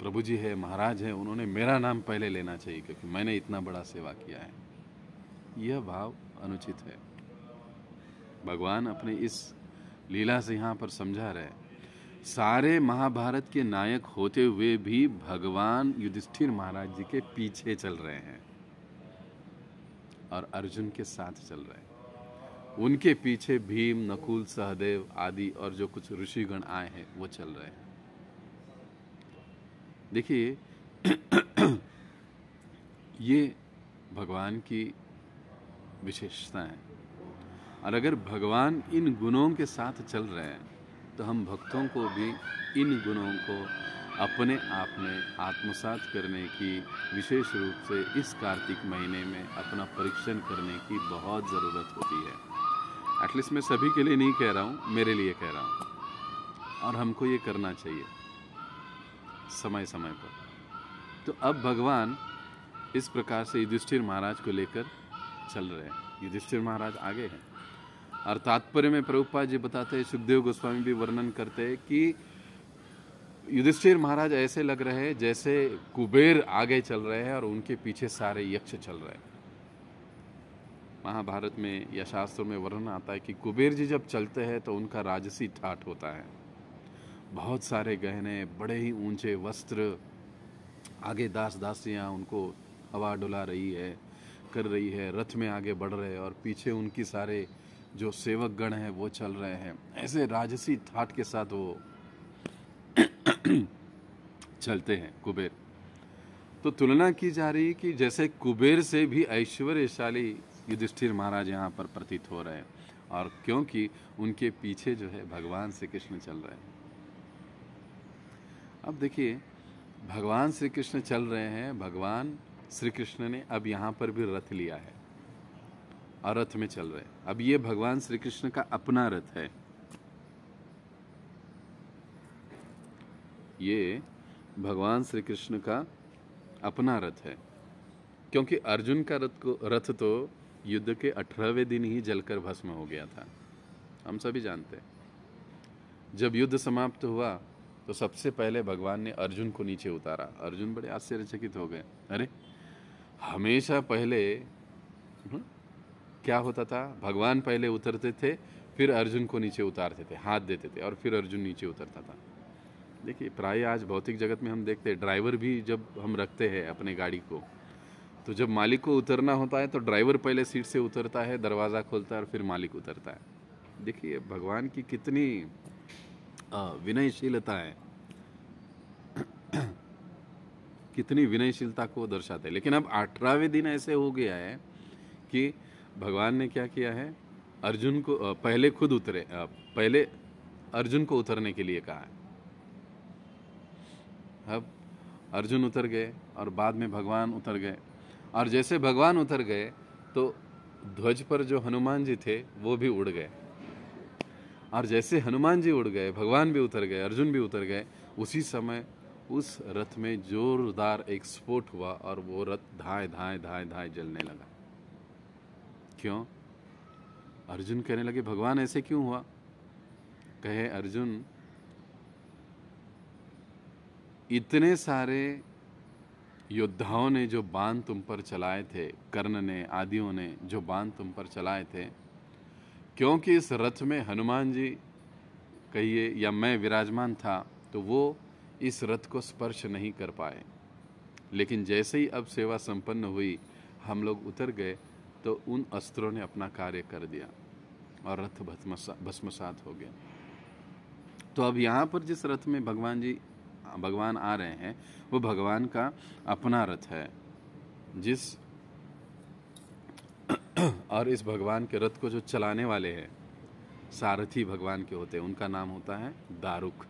प्रभु जी है, महाराज है, उन्होंने मेरा नाम पहले लेना चाहिए क्योंकि मैंने इतना बड़ा सेवा किया है। यह भाव अनुचित है। भगवान अपने इस लीला से यहाँ पर समझा रहे, सारे महाभारत के नायक होते हुए भी भगवान युधिष्ठिर महाराज जी के पीछे चल रहे हैं और अर्जुन के साथ चल रहे हैं। उनके पीछे भीम, नकुल, सहदेव आदि और जो कुछ ऋषिगण आए हैं वो चल रहे हैं। देखिए, ये भगवान की विशेषता है। और अगर भगवान इन गुणों के साथ चल रहे हैं तो हम भक्तों को भी इन गुणों को अपने आप में आत्मसात करने की, विशेष रूप से इस कार्तिक महीने में अपना परीक्षण करने की बहुत ज़रूरत होती है। एटलीस्ट मैं सभी के लिए नहीं कह रहा हूँ, मेरे लिए कह रहा हूँ। और हमको ये करना चाहिए समय समय पर। तो अब भगवान इस प्रकार से युधिष्ठिर महाराज को लेकर चल रहे हैं। युधिष्ठिर महाराज आगे हैं और तात्पर्य में प्रभुपाद जी बताते हैं, सुखदेव गोस्वामी भी वर्णन करते हैं कि युधिष्ठिर महाराज ऐसे लग रहे हैं जैसे कुबेर आगे चल रहे हैं और उनके पीछे सारे यक्ष चल रहे हैं। महाभारत में या शास्त्रों में वर्णन आता है कि कुबेर जी जब चलते हैं तो उनका राजसी ठाठ होता है। बहुत सारे गहने, बड़े ही ऊंचे वस्त्र, आगे दास दासियाँ उनको हवा डुला रही है, कर रही है, रथ में आगे बढ़ रहे हैं और पीछे उनकी सारे जो सेवक गण हैं वो चल रहे हैं। ऐसे राजसी ठाठ के साथ वो चलते हैं कुबेर। तो तुलना की जा रही है कि जैसे कुबेर से भी ऐश्वर्यशाली युधिष्ठिर महाराज यहाँ पर प्रतीत हो रहे हैं, और क्योंकि उनके पीछे जो है भगवान श्री कृष्ण चल रहे हैं। अब देखिए, भगवान श्री कृष्ण चल रहे हैं। भगवान श्री कृष्ण ने अब यहाँ पर भी रथ लिया है और रथ में चल रहे हैं। अब ये भगवान श्री कृष्ण का अपना रथ है। ये भगवान श्री कृष्ण का अपना रथ है, क्योंकि अर्जुन का रथ तो युद्ध के 18वें दिन ही जलकर भस्म हो गया था। हम सभी जानते हैं। जब युद्ध समाप्त हुआ तो सबसे पहले भगवान ने अर्जुन को नीचे उतारा। अर्जुन बड़े आश्चर्यचकित हो गए, अरे हमेशा पहले क्या होता था, भगवान पहले उतरते थे, फिर अर्जुन को नीचे उतारते थे, हाथ देते थे और फिर अर्जुन नीचे उतरता था। देखिए प्राय आज भौतिक जगत में हम देखते हैं, ड्राइवर भी जब हम रखते हैं अपने गाड़ी को, तो जब मालिक को उतरना होता है तो ड्राइवर पहले सीट से उतरता है, दरवाज़ा खोलता है और फिर मालिक उतरता है। देखिए भगवान की कितनी विनयशीलता है, कितनी विनयशीलता को दर्शाते हैं। लेकिन अब 18वें दिन ऐसे हो गया है कि भगवान ने क्या किया है, अर्जुन को पहले खुद उतरे, पहले अर्जुन को उतरने के लिए कहा है। अब अर्जुन उतर गए और बाद में भगवान उतर गए, और जैसे भगवान उतर गए तो ध्वज पर जो हनुमान जी थे वो भी उड़ गए, और जैसे हनुमान जी उड़ गए, भगवान भी उतर गए, अर्जुन भी उतर गए, उसी समय उस रथ में जोरदार एक स्फोट हुआ और वो रथ धाए धाए धाए धाए जलने लगा। क्यों? अर्जुन कहने लगे भगवान ऐसे क्यों हुआ? कहे अर्जुन, इतने सारे योद्धाओं ने जो बाण तुम पर चलाए थे, कर्ण ने, आदियों ने जो बाण तुम पर चलाए थे, क्योंकि इस रथ में हनुमान जी कहिए या मैं विराजमान था, तो वो इस रथ को स्पर्श नहीं कर पाए। लेकिन जैसे ही अब सेवा संपन्न हुई, हम लोग उतर गए, तो उन अस्त्रों ने अपना कार्य कर दिया और रथ भस्मसात हो गया। तो अब यहाँ पर जिस रथ में भगवान आ रहे हैं, वो भगवान का अपना रथ है, जिस और इस भगवान के रथ को जो चलाने वाले हैं, सारथी भगवान के होते हैं, उनका नाम होता है दारुक।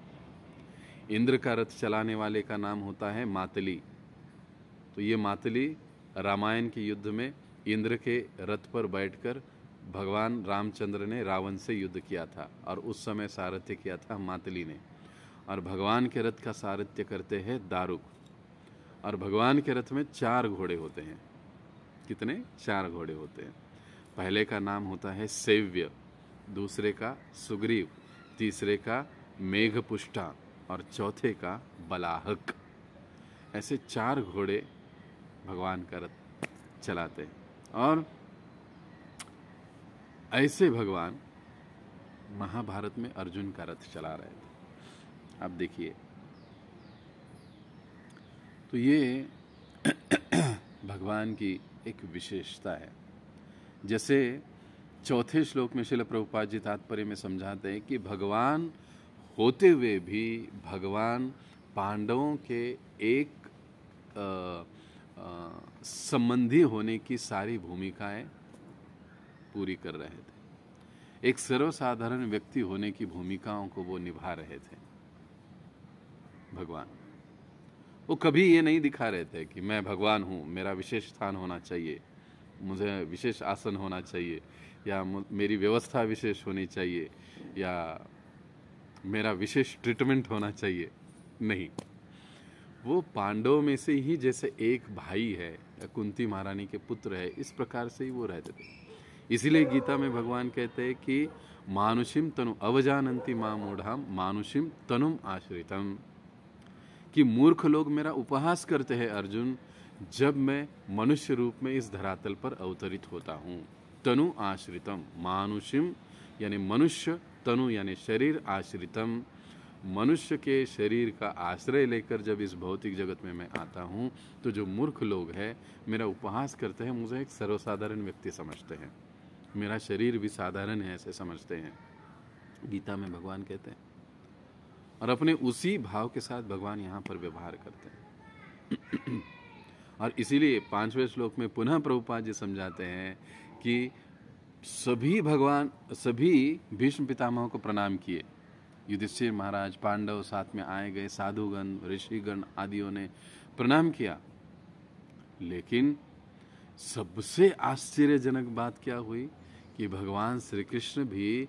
इंद्र का रथ चलाने वाले का नाम होता है मातली। तो ये मातली रामायण के युद्ध में इंद्र के रथ पर बैठकर भगवान रामचंद्र ने रावण से युद्ध किया था, और उस समय सारथ्य किया था मातली ने। और भगवान के रथ का सारथ्य करते हैं दारुक। और भगवान के रथ में 4 घोड़े होते हैं। कितने? 4 घोड़े होते हैं। पहले का नाम होता है सेव्य, दूसरे का सुग्रीव, तीसरे का मेघपुष्टा और चौथे का बलाहक। ऐसे 4 घोड़े भगवान का रथ चलाते हैं। और ऐसे भगवान महाभारत में अर्जुन का रथ चला रहे थे। आप देखिए, तो ये भगवान की एक विशेषता है। जैसे चौथे श्लोक में श्रील प्रभुपाद जी तात्पर्य में समझाते हैं कि भगवान होते हुए भी भगवान पांडवों के एक संबंधी होने की सारी भूमिकाएं पूरी कर रहे थे। एक सर्वसाधारण व्यक्ति होने की भूमिकाओं को वो निभा रहे थे। भगवान वो कभी ये नहीं दिखा रहे थे कि मैं भगवान हूँ, मेरा विशेष स्थान होना चाहिए, मुझे विशेष आसन होना चाहिए, या मेरी व्यवस्था विशेष होनी चाहिए, या मेरा विशेष ट्रीटमेंट होना चाहिए। नहीं, वो पांडवों में से ही जैसे एक भाई है, कुंती महारानी के पुत्र है, इस प्रकार से ही वो रहते थे। इसीलिए गीता में भगवान कहते हैं कि मानुषिम तनु अवजानन्ति मां मूढ़ाम मानुषिम तनुम आश्रितम, कि मूर्ख लोग मेरा उपहास करते हैं अर्जुन, जब मैं मनुष्य रूप में इस धरातल पर अवतरित होता हूँ। तनु आश्रितम, मानुषिम यानी मनुष्य, तनु यानी शरीर, आश्रितम मनुष्य के शरीर का आश्रय लेकर जब इस भौतिक जगत में मैं आता हूँ, तो जो मूर्ख लोग हैं मेरा उपहास करते हैं, मुझे एक सर्वसाधारण व्यक्ति समझते हैं, मेरा शरीर भी साधारण है ऐसे समझते हैं। गीता में भगवान कहते हैं, और अपने उसी भाव के साथ भगवान यहाँ पर व्यवहार करते हैं। और इसीलिए 5वें श्लोक में पुनः प्रभुपाद जी समझाते हैं कि सभी भीष्म पितामह को प्रणाम किए। युधिष्ठिर महाराज, पांडव, साथ में आए गए साधुगण, ऋषिगण आदियों ने प्रणाम किया। लेकिन सबसे आश्चर्यजनक बात क्या हुई कि भगवान श्री कृष्ण भी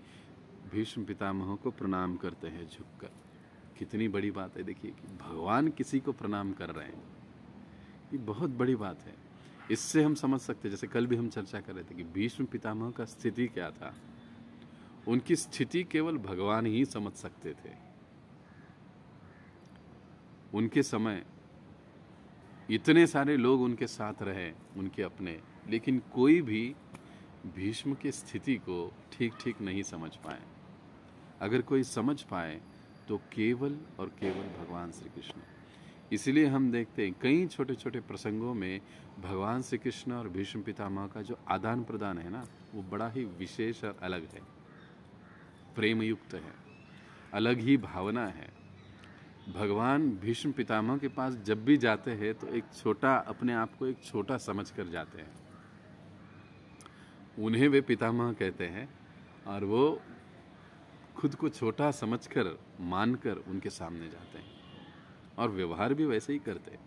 भीष्म पितामह को प्रणाम करते हैं झुककर। कितनी बड़ी बात है, देखिए कि भगवान किसी को प्रणाम कर रहे हैं, ये बहुत बड़ी बात है। इससे हम समझ सकते हैं, जैसे कल भी हम चर्चा कर रहे थे कि भीष्म पितामह का स्थिति क्या था। उनकी स्थिति केवल भगवान ही समझ सकते थे। उनके समय इतने सारे लोग उनके साथ रहे, उनके अपने, लेकिन कोई भी भीष्म की स्थिति को ठीक ठीक नहीं समझ पाए। अगर कोई समझ पाए तो केवल और केवल भगवान श्री कृष्ण। इसलिए हम देखते हैं कई छोटे छोटे प्रसंगों में भगवान श्री कृष्ण और भीष्म पितामह का जो आदान प्रदान है ना, वो बड़ा ही विशेष और अलग है, प्रेम युक्त है, अलग ही भावना है। भगवान भीष्म पितामह के पास जब भी जाते हैं तो एक छोटा, अपने आप को एक छोटा समझ कर जाते हैं। उन्हें वे पितामह कहते हैं और वो खुद को छोटा समझकर, मानकर उनके सामने जाते हैं और व्यवहार भी वैसे ही करते हैं।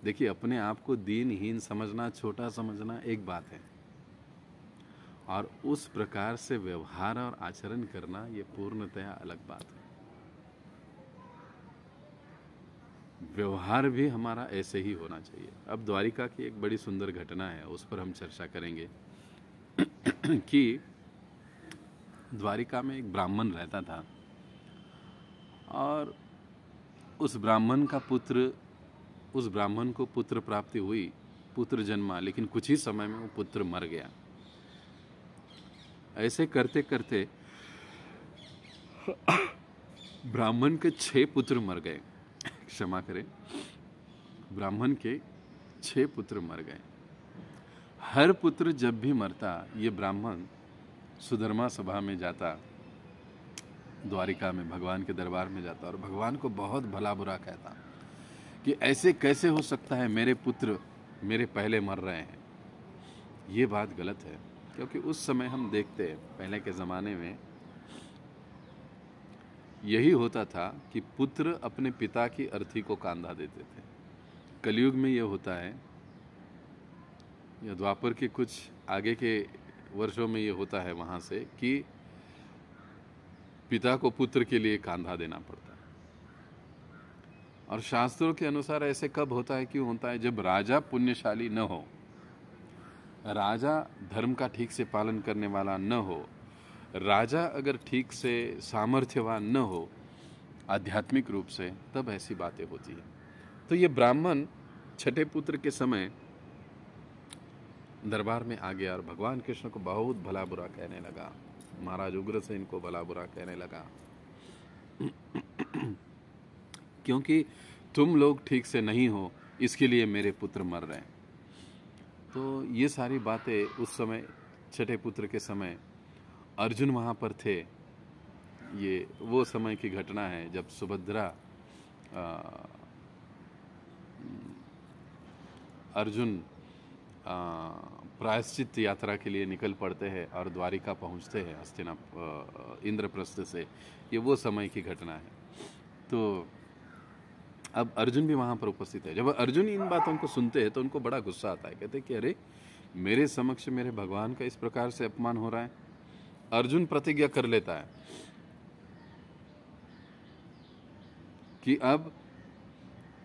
देखिए, अपने आप को दीनहीन समझना, छोटा समझना एक बात है, और उस प्रकार से व्यवहार और आचरण करना ये पूर्णतया अलग बात है। व्यवहार भी हमारा ऐसे ही होना चाहिए। अब द्वारिका की एक बड़ी सुंदर घटना है, उस पर हम चर्चा करेंगे कि द्वारिका में एक ब्राह्मण रहता था और उस ब्राह्मण को पुत्र प्राप्ति हुई, पुत्र जन्मा, लेकिन कुछ ही समय में वो पुत्र मर गया। ऐसे करते करते ब्राह्मण के 6 पुत्र मर गए। क्षमा करें, ब्राह्मण के 6 पुत्र मर गए। हर पुत्र जब भी मरता, ये ब्राह्मण सुधर्मा सभा में जाता, द्वारिका में भगवान के दरबार में जाता और भगवान को बहुत भला बुरा कहता कि ऐसे कैसे हो सकता है, मेरे पुत्र मेरे पहले मर रहे हैं। ये बात गलत है, क्योंकि उस समय हम देखते हैं पहले के ज़माने में यही होता था कि पुत्र अपने पिता की अर्थी को कांधा देते थे। कलयुग में ये होता है, या द्वापर के कुछ आगे के वर्षों में ये होता है वहाँ से, कि पिता को पुत्र के लिए कांधा देना पड़ता है। और शास्त्रों के अनुसार ऐसे कब होता है, क्यों होता है? जब राजा पुण्यशाली न हो, राजा धर्म का ठीक से पालन करने वाला न हो, राजा अगर ठीक से सामर्थ्यवान न हो आध्यात्मिक रूप से, तब ऐसी बातें होती है। तो ये ब्राह्मण 6ठे पुत्र के समय दरबार में आ गया और भगवान कृष्ण को बहुत भला बुरा कहने लगा। महाराज उग्रसेन को भला बुरा कहने लगा क्योंकि तुम लोग ठीक से नहीं हो, इसके लिए मेरे पुत्र मर रहे हैं। तो ये सारी बातें उस समय 6ठे पुत्र के समय अर्जुन वहाँ पर थे। ये वो समय की घटना है जब सुभद्रा अर्जुन प्रायश्चित यात्रा के लिए निकल पड़ते हैं और द्वारिका पहुँचते हैं इंद्रप्रस्थ से। ये वो समय की घटना है। तो अब अर्जुन भी वहाँ पर उपस्थित है। जब अर्जुन इन बातों को सुनते हैं तो उनको बड़ा गुस्सा आता है। कहते हैं कि अरे, मेरे समक्ष मेरे भगवान का इस प्रकार से अपमान हो रहा है। अर्जुन प्रतिज्ञा कर लेता है कि अब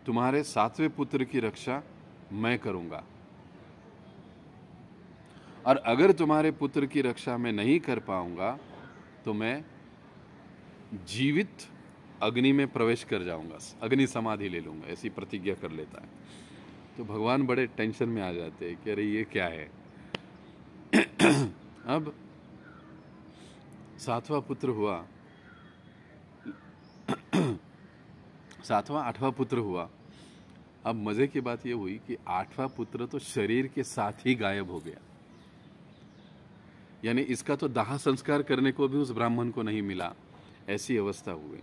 तुम्हारे 7वें पुत्र की रक्षा मैं करूंगा, और अगर तुम्हारे पुत्र की रक्षा मैं नहीं कर पाऊंगा तो मैं जीवित अग्नि में प्रवेश कर जाऊंगा, अग्नि समाधि ले लूंगा। ऐसी प्रतिज्ञा कर लेता है। तो भगवान बड़े टेंशन में आ जाते हैं कि अरे ये क्या है। अब 7वां पुत्र हुआ, 7वां 8वां पुत्र हुआ। अब मजे की बात यह हुई कि 8वां पुत्र तो शरीर के साथ ही गायब हो गया। यानी इसका तो दाह संस्कार करने को भी उस ब्राह्मण को नहीं मिला। ऐसी अवस्था हुई।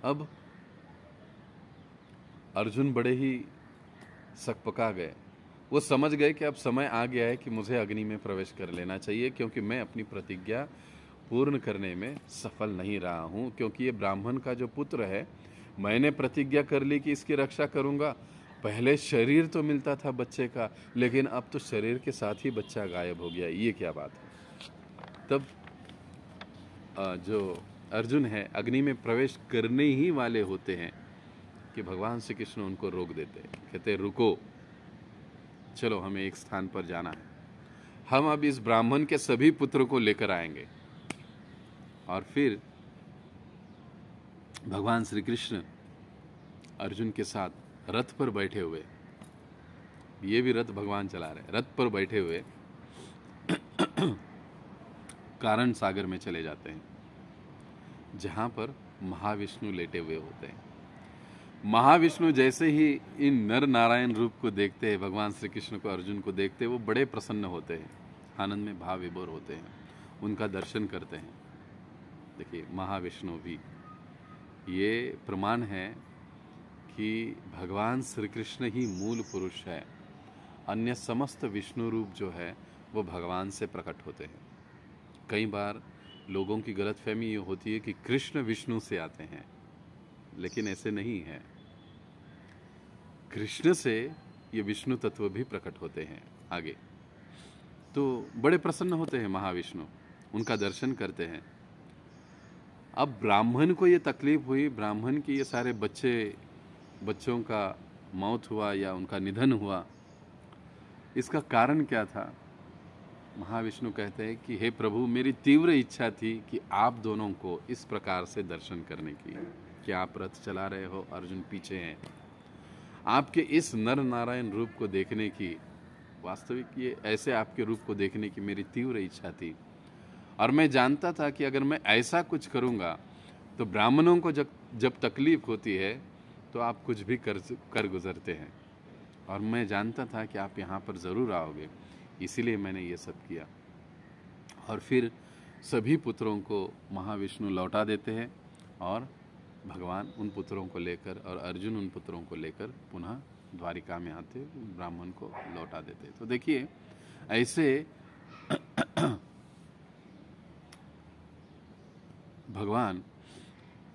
अब अर्जुन बड़े ही सकपका गए। वो समझ गए कि अब समय आ गया है कि मुझे अग्नि में प्रवेश कर लेना चाहिए, क्योंकि मैं अपनी प्रतिज्ञा पूर्ण करने में सफल नहीं रहा हूं। क्योंकि ये ब्राह्मण का जो पुत्र है, मैंने प्रतिज्ञा कर ली कि इसकी रक्षा करूंगा। पहले शरीर तो मिलता था बच्चे का, लेकिन अब तो शरीर के साथ ही बच्चा गायब हो गया। ये क्या बात है। तब जो अर्जुन है अग्नि में प्रवेश करने ही वाले होते हैं कि भगवान श्री कृष्ण उनको रोक देते हैं। कहते हैं रुको, चलो हमें एक स्थान पर जाना है। हम अब इस ब्राह्मण के सभी पुत्रों को लेकर आएंगे। और फिर भगवान श्री कृष्ण अर्जुन के साथ रथ पर बैठे हुए, ये भी रथ भगवान चला रहे हैं, रथ पर बैठे हुए कारण सागर में चले जाते हैं, जहाँ पर महाविष्णु लेटे हुए होते हैं। महाविष्णु जैसे ही इन नर नारायण रूप को देखते हैं, भगवान श्री कृष्ण को, अर्जुन को देखते हैं, वो बड़े प्रसन्न होते हैं, आनंद में भाव विभोर होते हैं, उनका दर्शन करते हैं। देखिए, महाविष्णु भी, ये प्रमाण है कि भगवान श्री कृष्ण ही मूल पुरुष है, अन्य समस्त विष्णु रूप जो है वो भगवान से प्रकट होते हैं। कई बार लोगों की गलतफहमी ये होती है कि कृष्ण विष्णु से आते हैं, लेकिन ऐसे नहीं है। कृष्ण से ये विष्णु तत्व भी प्रकट होते हैं आगे। तो बड़े प्रसन्न होते हैं महाविष्णु, उनका दर्शन करते हैं। अब ब्राह्मण को ये तकलीफ हुई, ब्राह्मण की ये सारे बच्चों का मौत हुआ या उनका निधन हुआ, इसका कारण क्या था? महाविष्णु कहते हैं कि हे प्रभु, मेरी तीव्र इच्छा थी कि आप दोनों को इस प्रकार से दर्शन करने की, कि आप रथ चला रहे हो, अर्जुन पीछे हैं, आपके इस नर नारायण रूप को देखने की, वास्तविक ये ऐसे आपके रूप को देखने की मेरी तीव्र इच्छा थी। और मैं जानता था कि अगर मैं ऐसा कुछ करूँगा तो ब्राह्मणों को जब तकलीफ होती है तो आप कुछ भी कर गुजरते हैं, और मैं जानता था कि आप यहाँ पर ज़रूर आओगे, इसीलिए मैंने ये सब किया। और फिर सभी पुत्रों को महाविष्णु लौटा देते हैं, और भगवान उन पुत्रों को लेकर, और अर्जुन उन पुत्रों को लेकर पुनः द्वारिका में आते, ब्राह्मण को लौटा देते। तो देखिए, ऐसे भगवान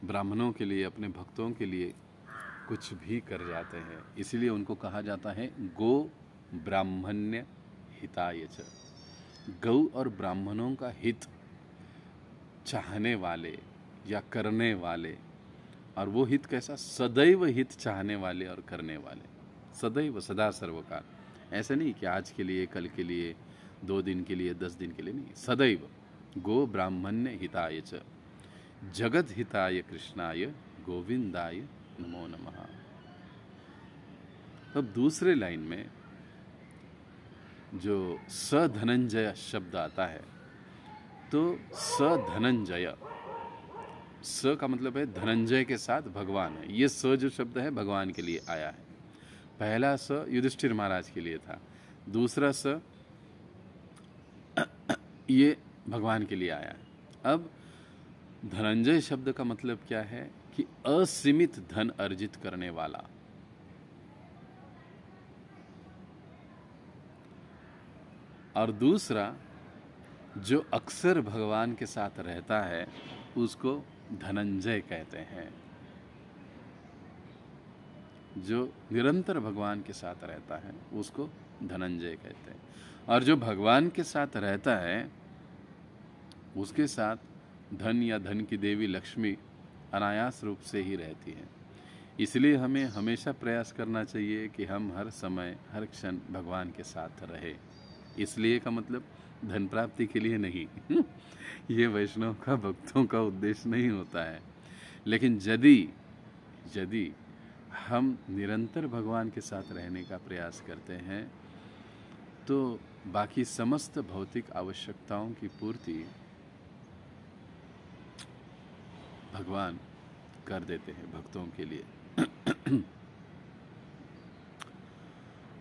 ब्राह्मणों के लिए, अपने भक्तों के लिए कुछ भी कर जाते हैं। इसलिए उनको कहा जाता है गो ब्राह्मण्य हिताय च। गौ और ब्राह्मणों का हित चाहने वाले या करने वाले, और वो हित कैसा? सदैव हित चाहने वाले और करने वाले, सदैव, सदा सर्वकाल। ऐसे नहीं कि आज के लिए, कल के लिए, 2 दिन के लिए, 10 दिन के लिए, नहीं, सदैव। गो ब्राह्मण्य हिताय च, जगत हिताय कृष्णाय गोविंदाय नमो नमः। तब दूसरे लाइन में जो स धनंजय शब्द आता है, तो स धनंजय, स का मतलब है धनंजय के साथ भगवान है। ये स जो शब्द है भगवान के लिए आया है। पहला स युधिष्ठिर महाराज के लिए था, दूसरा स ये भगवान के लिए आया है। अब धनंजय शब्द का मतलब क्या है? कि असीमित धन अर्जित करने वाला। और दूसरा, जो अक्सर भगवान के साथ रहता है उसको धनंजय कहते हैं। जो निरंतर भगवान के साथ रहता है उसको धनंजय कहते हैं। और जो भगवान के साथ रहता है उसके साथ धन या धन की देवी लक्ष्मी अनायास रूप से ही रहती है। इसलिए हमें हमेशा प्रयास करना चाहिए कि हम हर समय, हर क्षण भगवान के साथ रहे। इसलिए का मतलब धन प्राप्ति के लिए नहीं ये वैष्णव का, भक्तों का उद्देश्य नहीं होता है। लेकिन यदि हम निरंतर भगवान के साथ रहने का प्रयास करते हैं तो बाकी समस्त भौतिक आवश्यकताओं की पूर्ति भगवान कर देते हैं भक्तों के लिए।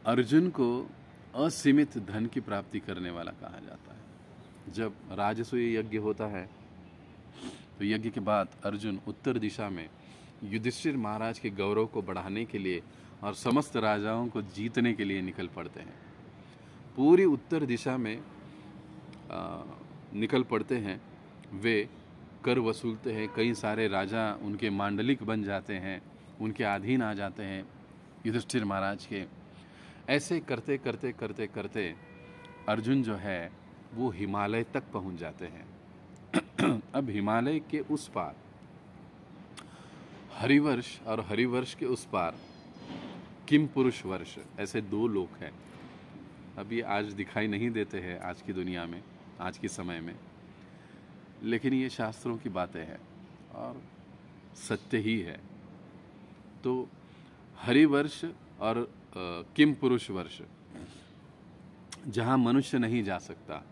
अर्जुन को असीमित धन की प्राप्ति करने वाला कहा जाता है। जब राजसूय यज्ञ होता है तो यज्ञ के बाद अर्जुन उत्तर दिशा में युधिष्ठिर महाराज के गौरव को बढ़ाने के लिए और समस्त राजाओं को जीतने के लिए निकल पड़ते हैं। पूरी उत्तर दिशा में निकल पड़ते हैं। वे कर वसूलते हैं, कई सारे राजा उनके मांडलिक बन जाते हैं, उनके अधीन आ जाते हैं युधिष्ठिर महाराज के। ऐसे करते करते करते करते अर्जुन जो है वो हिमालय तक पहुंच जाते हैं। अब हिमालय के उस पार हरिवर्ष और हरिवर्ष के उस पार किम पुरुष वर्ष, ऐसे 2 लोक हैं। अब ये आज दिखाई नहीं देते हैं आज की दुनिया में, आज के समय में, लेकिन ये शास्त्रों की बातें हैं और सत्य ही है। तो हरिवर्ष और किम पुरुष वर्ष, जहाँ मनुष्य नहीं जा सकता,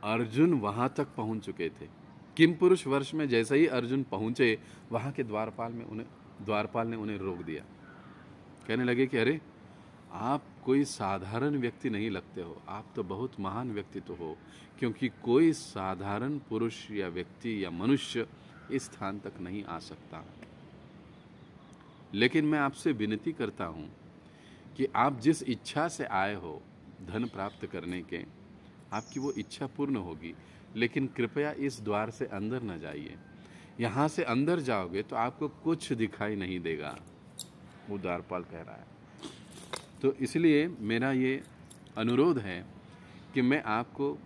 अर्जुन वहाँ तक पहुँच चुके थे। किम पुरुष वर्ष में जैसे ही अर्जुन पहुँचे, वहाँ के द्वारपाल ने उन्हें रोक दिया। कहने लगे कि अरे, आप कोई साधारण व्यक्ति नहीं लगते हो, आप तो बहुत महान व्यक्ति तो हो, क्योंकि कोई साधारण पुरुष या व्यक्ति या मनुष्य इस स्थान तक नहीं आ सकता। लेकिन मैं आपसे विनती करता हूँ कि आप जिस इच्छा से आए हो धन प्राप्त करने के, आपकी वो इच्छा पूर्ण होगी, लेकिन कृपया इस द्वार से अंदर न जाइए। यहाँ से अंदर जाओगे तो आपको कुछ दिखाई नहीं देगा, वो द्वारपाल कह रहा है। तो इसलिए मेरा ये अनुरोध है कि मैं आपको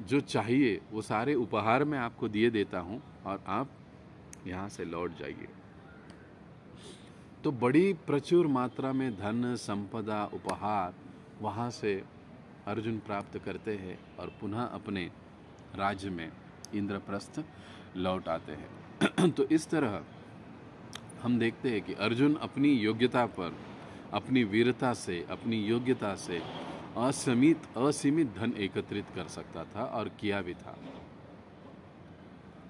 जो चाहिए वो सारे उपहार मैं आपको दिए देता हूँ और आप यहाँ से लौट जाइए। तो बड़ी प्रचुर मात्रा में धन, संपदा, उपहार वहाँ से अर्जुन प्राप्त करते हैं और पुनः अपने राज्य में इंद्रप्रस्थ लौट आते हैं। तो इस तरह हम देखते हैं कि अर्जुन अपनी योग्यता पर, अपनी वीरता से, अपनी योग्यता से असीमित धन एकत्रित कर सकता था और किया भी था।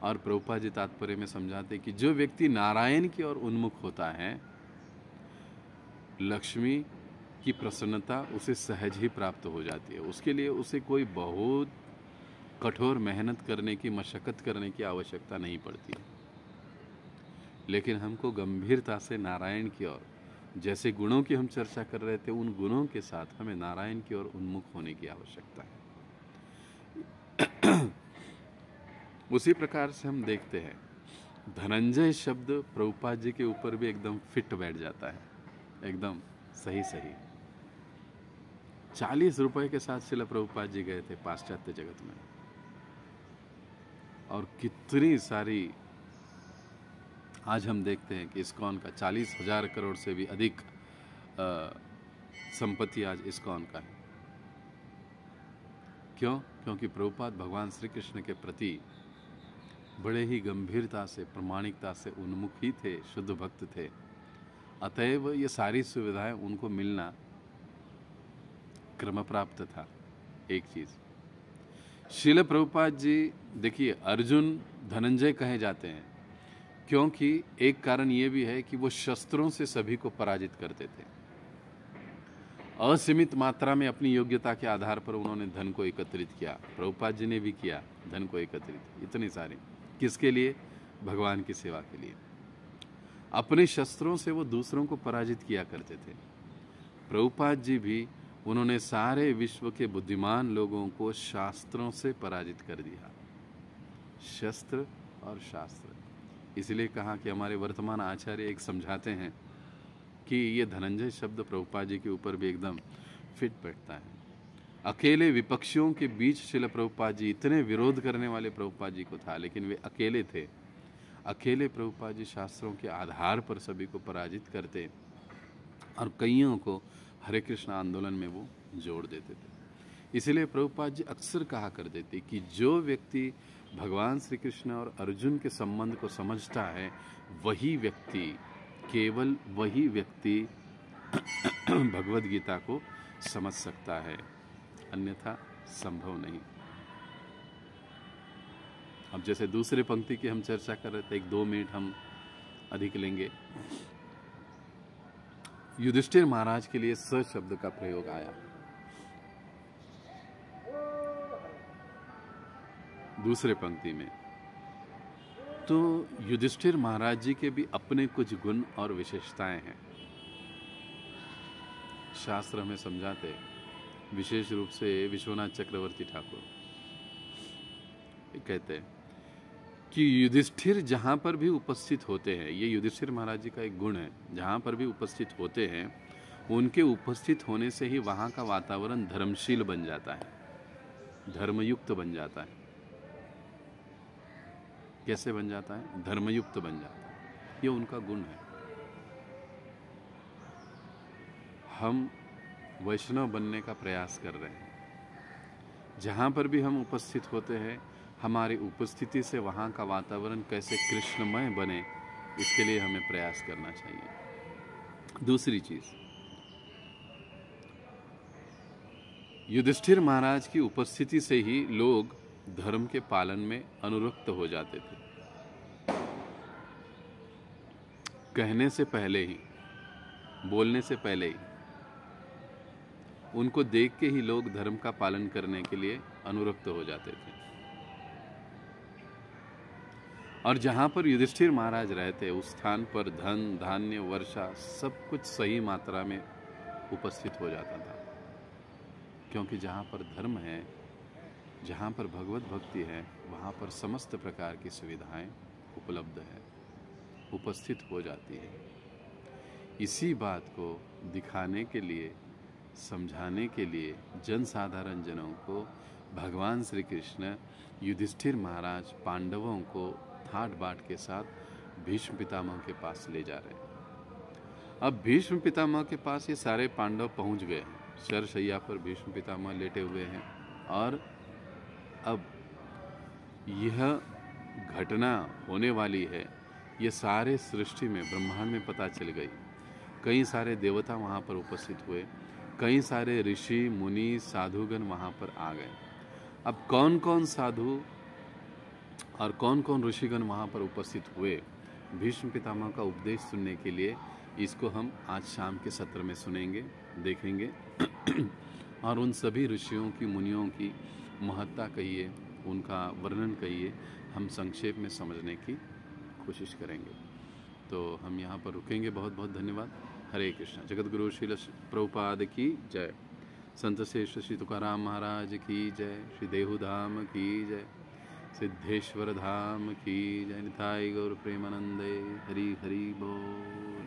और प्रभुपाद जी तात्पर्य में समझाते कि जो व्यक्ति नारायण की ओर उन्मुख होता है, लक्ष्मी की प्रसन्नता उसे सहज ही प्राप्त हो जाती है। उसके लिए उसे कोई बहुत कठोर मेहनत करने की, मशक्कत करने की आवश्यकता नहीं पड़ती। लेकिन हमको गंभीरता से नारायण की ओर, जैसे गुणों की हम चर्चा कर रहे थे, उन गुणों के साथ हमें नारायण की ओर उन्मुख होने की आवश्यकता है। उसी प्रकार से हम देखते हैं धनंजय शब्द प्रभुपाद जी के ऊपर भी एकदम फिट बैठ जाता है, एकदम सही। 40 रुपए के साथ श्रील प्रभुपाद जी गए थे पाश्चात्य जगत में, और कितनी सारी आज हम देखते हैं कि इस्कॉन का 40,000 करोड़ से भी अधिक संपत्ति आज इस्कॉन का है। क्यों? क्योंकि प्रभुपाद भगवान श्री कृष्ण के प्रति बड़े ही गंभीरता से, प्रामाणिकता से उन्मुख ही थे, शुद्ध भक्त थे। अतएव ये सारी सुविधाएं उनको मिलना क्रम प्राप्त था। एक चीज, श्रील प्रभुपाद जी, देखिए, अर्जुन धनंजय कहे जाते हैं क्योंकि एक कारण ये भी है कि वो शस्त्रों से सभी को पराजित करते थे। असीमित मात्रा में अपनी योग्यता के आधार पर उन्होंने धन को एकत्रित किया। प्रभुपाद जी ने भी किया धन को एकत्रित, इतने सारे। किसके लिए? भगवान की सेवा के लिए। अपने शस्त्रों से वो दूसरों को पराजित किया करते थे। प्रभुपाद जी भी, उन्होंने सारे विश्व के बुद्धिमान लोगों को शास्त्रों से पराजित कर दिया। शस्त्र और शास्त्र, इसलिए कहा कि हमारे वर्तमान आचार्य एक समझाते हैं कि ये धनंजय शब्द प्रभुपाद जी के ऊपर भी एकदम फिट बैठता है। अकेले विपक्षियों के बीच श्रील प्रभुपाद जी, इतने विरोध करने वाले प्रभुपाद जी को था, लेकिन वे अकेले थे। अकेले प्रभुपाद जी शास्त्रों के आधार पर सभी को पराजित करते और कईयों को हरे कृष्ण आंदोलन में वो जोड़ देते थे। इसलिए प्रभुपाद जी अक्सर कहा करते थे कि जो व्यक्ति भगवान श्री कृष्ण और अर्जुन के संबंध को समझता है, वही व्यक्ति, केवल वही व्यक्ति भगवद गीता को समझ सकता है, अन्यथा संभव नहीं। अब जैसे दूसरे पंक्ति की हम चर्चा कर रहे थे, 1-2 मिनट हम अधिक लेंगे। युधिष्ठिर महाराज के लिए स शब्द का प्रयोग आया। दूसरे पंक्ति में तो युधिष्ठिर महाराज जी के भी अपने कुछ गुण और विशेषताएं हैं। शास्त्र हमें समझाते, विशेष रूप से विश्वनाथ चक्रवर्ती ठाकुर कहते हैं कि युधिष्ठिर जहाँ पर भी उपस्थित होते हैं, ये युधिष्ठिर महाराज जी का एक गुण है, जहाँ पर भी उपस्थित होते हैं, उनके उपस्थित होने से ही वहाँ का वातावरण धर्मशील बन जाता है, धर्मयुक्त बन जाता है। कैसे बन जाता है? धर्मयुक्त बन जाता है। ये उनका गुण है। हम वैष्णव बनने का प्रयास कर रहे हैं। जहाँ पर भी हम उपस्थित होते हैं, हमारी उपस्थिति से वहाँ का वातावरण कैसे कृष्णमय बने, इसके लिए हमें प्रयास करना चाहिए। दूसरी चीज, युधिष्ठिर महाराज की उपस्थिति से ही लोग धर्म के पालन में अनुरक्त हो जाते थे। कहने से पहले ही, बोलने से पहले ही उनको देख के ही लोग धर्म का पालन करने के लिए अनुरक्त हो जाते थे। और जहां पर युधिष्ठिर महाराज रहते उस स्थान पर धन, धान्य, वर्षा सब कुछ सही मात्रा में उपस्थित हो जाता था। क्योंकि जहां पर धर्म है, जहां पर भगवत भक्ति है, वहां पर समस्त प्रकार की सुविधाएं उपलब्ध है, उपस्थित हो जाती है। इसी बात को दिखाने के लिए, समझाने के लिए जनसाधारण जनों को भगवान श्री कृष्ण युधिष्ठिर महाराज पांडवों को ठाट बाट के साथ भीष्म पितामह के पास ले जा रहे हैं। अब भीष्म पितामह के पास ये सारे पांडव पहुंच गए हैं। शरशैया पर भीष्म पितामह लेटे हुए हैं और अब यह घटना होने वाली है, ये सारे सृष्टि में, ब्रह्मांड में पता चल गई। कई सारे देवता वहाँ पर उपस्थित हुए, कई सारे ऋषि मुनि साधुगण वहाँ पर आ गए। अब कौन कौन साधु और कौन कौन ऋषिगण वहाँ पर उपस्थित हुए भीष्म पितामह का उपदेश सुनने के लिए, इसको हम आज शाम के सत्र में सुनेंगे, देखेंगे। और उन सभी ऋषियों की, मुनियों की महत्ता कहिए, उनका वर्णन कहिए, हम संक्षेप में समझने की कोशिश करेंगे। तो हम यहाँ पर रुकेंगे। बहुत बहुत धन्यवाद। हरे कृष्ण। जगत गुरु श्रील प्रभुपाद की जय। संत श्रेष्ठ श्री तुकाराम महाराज की जय। श्री देहु धाम की जय। सिद्धेश्वर धाम की जय। निताई गौर प्रेमानंदे। हरि हरि बोल।